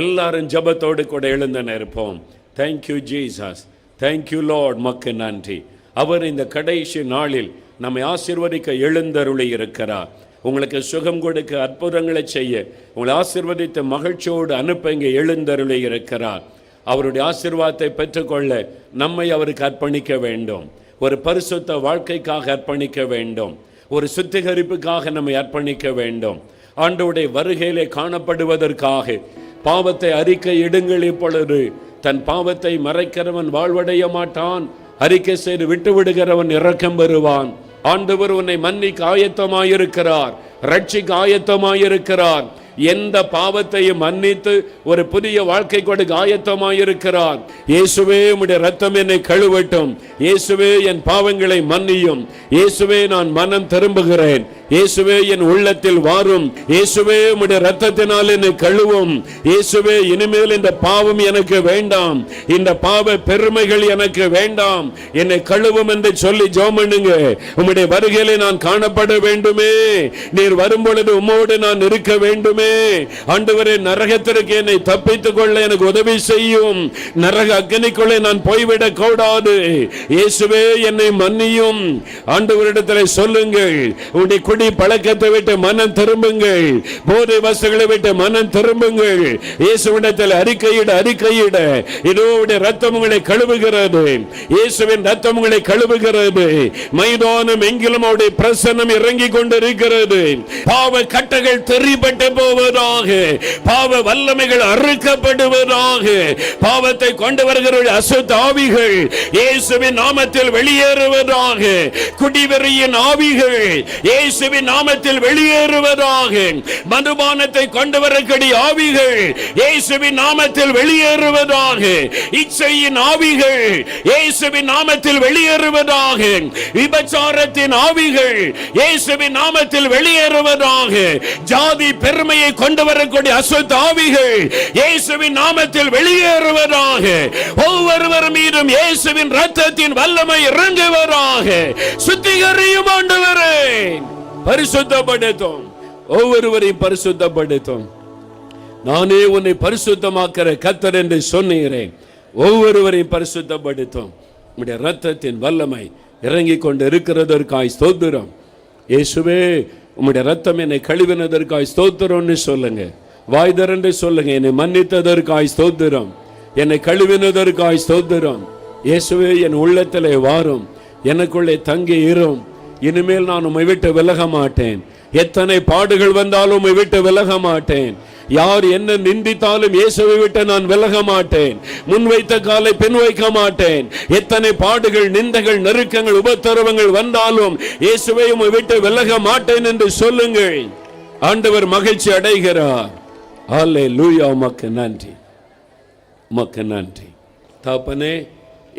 எல்லாரும் ஜெபத்தோடு கூட எழுந்து நிற்போம். Thank you Jesus, thank you Lord. மக்கு நன்றி. அவர் இந்த கடைசி நாளில் நம்மை ஆசீர்வதிக்க எழுந்தருளி இருக்கிறார். உங்களுக்கு சுகம் கொடுக்க, அற்புதங்களை செய்ய, உங்களை ஆசீர்வதித்த மகிழ்ச்சியோடு அனுப்ப இங்கே எழுந்தருளி இருக்கிறார். அவருடைய ஆசீர்வாதத்தை பெற்றுக்கொள்ள நம்மை அவருக்கு அர்ப்பணிக்க வேண்டும். ஒரு பரிசுத்த வாழ்க்கைக்காக அர்ப்பணிக்க வேண்டும். ஒரு சுத்திகரிப்புக்காக நம்மை அர்ப்பணிக்க வேண்டும். ஆண்டவருடைய வருகையிலே காணப்படுவதற்காக பாவத்தை அறிக்கை இடுங்கள். இப்பொழுது தன் பாவத்தை மறைக்கிறவன் வாழ்வடைய மாட்டான், அறிக்கை செய்து விட்டு விடுகிறவன் இரக்கம் பெறுவான். ஆண்டவர் உன்னை மன்னிக்க ஆயத்தமாயிருக்கிறார், ரட்சிக்க ஆயத்தமாயிருக்கிறார். எந்த பாவத்தையும் மன்னித்து ஒரு புதிய வாழ்க்கை கொடுக்க ஆயத்தமாயிருக்கிறார். இயேசுவே உம்முடைய ரத்தம் என்னை கழுவட்டும், இயேசுவே என் பாவங்களை மன்னியும், இயேசுவே நான் மனம் திரும்புகிறேன், இயேசுவே என் உள்ளத்தில் வாரும், இயேசுவே உம்முடைய ரத்தத்தினால் என்னை கழுவும், இயேசுவே இனிமேல் இந்த பாவம் எனக்கு வேண்டாம், இந்த பாவ பெருமைகள் எனக்கு வேண்டாம், என்னை கழுவும் என்று சொல்லி ஜெபம் பண்ணுங்க. உம்முடைய வருகையிலே நான் காணப்பட வேண்டுமே, நீர் வரும்பொழுது உம்மோடு நான் இருக்க வேண்டுமே. ஆண்டவரே, நரகத்திற்கு என்னை தப்பித்துக் கொள்ள எனக்கு உதவி செய்யும், நரக அக்னிக்குள்ளே நான் போய்விடக் கூடாது, இயேசுவே என்னை மன்னியும். ஆண்டவரிடத்தில் சொல்லுங்கள், உடைய குடி பழக்கத்தை விட்டு மனம் திரும்புங்கள், போதை வஸ்துகளை விட்டு மனம் திரும்புங்கள், இயேசுவிடத்தில் அறிக்கையிட இதோ உடைய ரத்தம் உங்களை கழுவுகிறது, இயேசுவின் ரத்தம் உங்களை கழுவுகிறது. மைதானம் எங்கிலும் அவருடைய பிரசன்னம் இறங்கி கொண்டிருக்கிறது. பாவ கட்டுகள் தெரிபட்டு போவதாக, பாவ வல்லமைகள் அறுக்கப்படுவதாக, பாவத்தை கொண்டு வருகிற அசுத்த ஆவிகள் இயேசுவின் நாமத்தில் வெளியேறுவதாக, குடிவெறியின் ஆவிகள் இயேசுவின் நாமத்தில் வெளியேறுவதாக, மதுபானத்தை கொண்டு வரக்கூடிய ஆவிகள் இயேசுவின் நாமத்தில் வெளியேறுவதாக, இச்சையின் ஆவிகள் இயேசுவின் நாமத்தில் வெளியேறுவதாக, விபச்சாரத்தின் ஆவிகள் இயேசுவின் நாமத்தில் வெளியேறுவதாக, ஜாதி பெருமையை கொண்டு வரக்கூடிய அசுத்த ஆவிகள் இயேசுவின் நாமத்தில் வெளியேறுவதாக, ஒவ்வொருவர் மீதும் இயேசுவின் இரத்தத்தின் வல்லமை இறங்குவதாக. சுத்திகரியும் ஆண்டவரே, பரிசுத்தப்படுத்தும், ஒவ்வொருவரையும் பரிசுத்தப்படுத்தும். நானே உன்னை பரிசுத்தமாக்கிற கர்த்தர் என்று சொன்னீரேன், ஒவ்வொருவரையும் பரிசுத்தப்படுத்தும். உம்முடைய இரத்தத்தின் வல்லமை இறங்கிக் கொண்டு இருக்கிறதற்காய் ஸ்தோத்திரம். இயேசுவே, உம்முடைய ரத்தம் என்னை கழுவினதற்காய் ஸ்தோத்திரம்னு சொல்லுங்க, வாய் திறந்து சொல்லுங்க. என்னை மன்னித்ததற்காய் ஸ்தோத்திரம், என்னை கழுவினதற்காய் ஸ்தோத்திரம். இயேசுவே, என் உள்ளத்திலே வாரும், எனக்குள்ளே தங்கி இரும், இனிமேல் நான் உம்மை விட்டு விலக மாட்டேன், எத்தனை பாடுகள் வந்தாலும் உம்மை விட்டு விலக மாட்டேன், யார் என்ன நிந்தித்தாலும் இயேசுவை விட்டு நான் விலக மாட்டேன், முன்வைத்த காலை பின் வைக்க மாட்டேன், எத்தனை பாடுகள் நிந்தைகள் நெருக்கங்கள் உபத்திரவங்கள் வந்தாலும் இயேசுவை உம்மை விட்டு விலக மாட்டேன் என்று சொல்லுங்கள். ஆண்டவர் மகிழ்ச்சி அடைகிறார். அல்லேலூயா, உமக்கு நன்றி, உமக்கு நன்றி. தகப்பனே,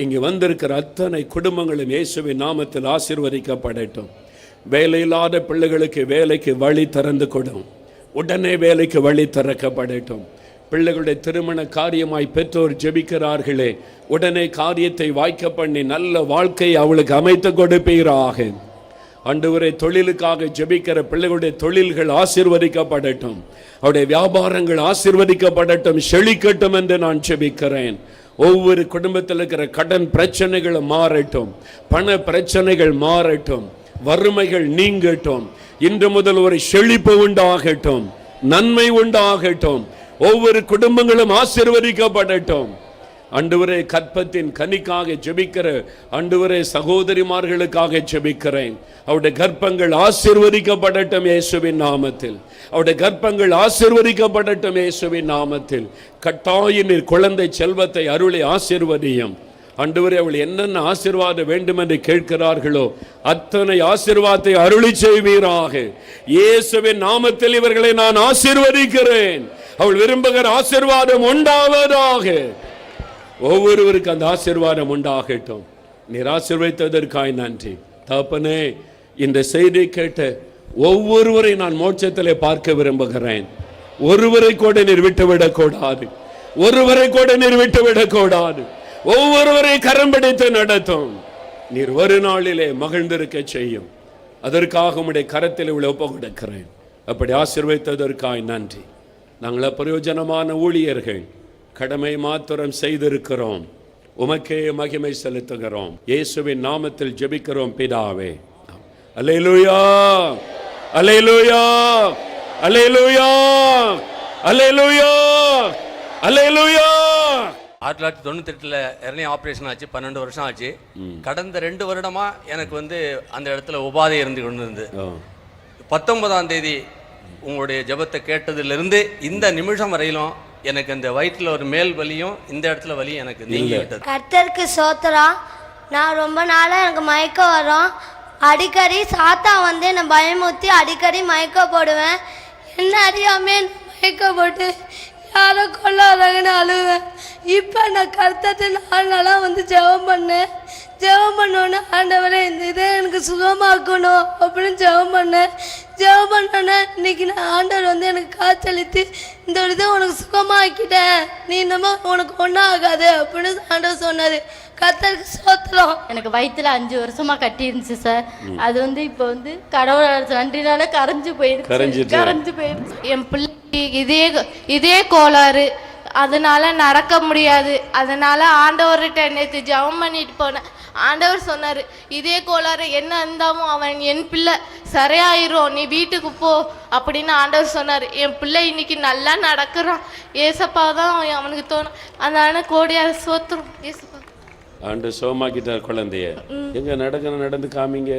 இங்கு வந்திருக்கிற அத்தனை குடும்பங்களும் இயேசுவின் நாமத்தில் ஆசீர்வதிக்கப்படட்டும். வேலையில்லாத பிள்ளைகளுக்கு வேலைக்கு வழி திறந்து கொடும், உடனே வேலைக்கு வழி திறக்கப்படட்டும். பிள்ளைகளுடைய திருமண காரியமாய் பெற்றோர் ஜெபிக்கிறார்களே, உடனே காரியத்தை வாய்க்க பண்ணி நல்ல வாழ்க்கையை அவளுக்கு அமைத்து கொடுப்பீராக. ஆண்டவரே, தொழிலுக்காக ஜெபிக்கிற பிள்ளைகளுடைய தொழில்கள் ஆசீர்வதிக்கப்படட்டும், அவருடைய வியாபாரங்கள் ஆசீர்வதிக்கப்படட்டும், செழிக்கட்டும் என்று நான் ஜெபிக்கிறேன். ஒவ்வொரு குடும்பத்தில் இருக்கிற கடன் பிரச்சனைகள் மாறட்டும், பண பிரச்சனைகள் மாறட்டும், வறுமைகள் நீங்கட்டும், இன்று முதல் ஒரு செழிப்பு உண்டாகட்டும், நன்மை உண்டாகட்டும், ஒவ்வொரு குடும்பங்களும் ஆசீர்வதிக்கப்படட்டும். ஆண்டவரே, கற்பத்தின் கனிக்காக ஜெபிக்கிற ஆண்டவரே சகோதரிமார்களுக்காக ஜெபிக்கிறேன். அவருடைய கர்ப்பங்கள் ஆசீர்வதிக்கப்படட்டும் இயேசுவின் நாமத்தில், அவருடைய கர்ப்பங்கள் ஆசீர்வதிக்கப்படட்டும் இயேசுவின் நாமத்தில். கட்டாய நீர் குழந்தை செல்வத்தை அருளை ஆசீர்வதியும். ஆண்டவரே, அவள் என்னென்ன ஆசீர்வாதம் வேண்டும் என்று கேட்கிறார்களோ அத்தனை ஆசீர்வாதத்தை அருளி செய்வீராக. இயேசுவின் நாமத்தில் இவர்களை நான் ஆசீர்வதிக்கிறேன். அவள் விரும்புகிற ஆசீர்வாதம் உண்டாவதாக. ஒவ்வொருவருக்கு அந்த ஆசீர்வாதம் உண்டாகட்டும். நீர் ஆசீர்வதித்ததற்காய் நன்றி தகப்பனே. இந்த செய்தி கேட்ட ஒவ்வொருவரை நான் மோட்சத்திலே பார்க்க விரும்புகிறேன். ஒருவரை கூட நீர் விட்டுவிடக் கூடாது, ஒருவரை கூட நீர் விட்டுவிடக் கூடாது. ஒவ்வொருவரை கரம் பிடித்து நடத்தும். நீர் ஒரு நாளிலே மகிழ்ந்திருக்க செய்யும். அதற்காக உம்முடைய கரத்தில் இவ்வளவு ஒப்பு கொடுக்கிறேன். அப்படி ஆசீர்வதித்ததற்காய் நன்றி. நாங்கள் பிரயோஜனமான ஊழியர்கள், கடமை மாத்திரம் செய்திருக்கிறோம். உமக்கே மகிமை செலுத்துகிறோம். இயேசுவின் நாமத்தில் ஜெபிக்கிறோம் பிதாவே. அல்லேலூயா, அல்லேலூயா, அல்லேலூயா, அல்லேலூயா, அல்லேலூயா. 1998 எர்னியா ஆப்ரேஷன் ஆச்சு. 12 வருஷம் ஆச்சு. கடந்த 2 வருடமா எனக்கு அந்த இடத்துல உபாதை இருந்து கொண்டு இருந்து 19ஆம் தேதி உங்களுடைய ஜெபத்தை கேட்டதிலிருந்து இந்த நிமிஷம் வரையிலும் எனக்கு இந்த வயிற்றுல ஒரு மேல் வலியும் இந்த இடத்துல வலியும் எனக்கு நீங்கிவிட்டது. கர்த்தருக்கு சோத்திரம். நான் ரொம்ப நாளாக எனக்கு மயக்கம் வரும். அடிக்கடி சாத்தா என்னை பயமுறுத்தி அடிக்கடி மயக்க போடுவேன். என்ன அறியாமே மயக்கப்பட்டு யாரை கொள்ளாதாங்கன்னு அழுவேன். இப்போ நான் கர்த்தத்தை 4 நாளாக வந்து ஜெபம் பண்ணேன். ஜெபம் பண்ணோன்னே ஆண்டவரே இந்த இதை எனக்கு சுகமாக்கணும் அப்படின்னு ஜெபம் பண்ணேன். ஜெபம் பண்ணோன்னே இன்னைக்கு நான் ஆண்டவர் வந்து எனக்கு காய்ச்சலித்து இந்த ஒரு இதை உனக்கு சுகமாக்கிட்டேன், நீ இன்னமும் உனக்கு ஒன்றும் ஆகாது அப்படின்னு ஆண்டவர் சொன்னார். கர்த்தருக்கு ஸ்தோத்திரம். எனக்கு வயிற்றுல 5 வருஷமா கட்டி இருந்துச்சு சார். அது வந்து இப்போ வந்து கடவுள் நன்றினால கரைஞ்சு போயிடுச்சு. என் பிள்ளைக்கு இதே கோளாறு, அதனால நடக்க முடியாது. அதனால ஆண்டவர்கிட்ட நேற்று ஜெபம் பண்ணிட்டு போனேன். ஆண்டவர் சொன்னார், இதே கோளாறு என்ன இருந்தாலும் அவன் என் பிள்ளை சரியாயிரும், நீ வீட்டுக்கு போ அப்படின்னு ஆண்டவர் சொன்னார். என் பிள்ளை இன்னைக்கு நல்லா நடக்கிறான். ஏசப்பா தான் அவனுக்கு தோணும். அதனால கோடியாக சோத்துரும் ஏசப்பா. ஆண்டு சோமாக்கிட்டார் குழந்தைய. எங்க நடந்து காமிங்க.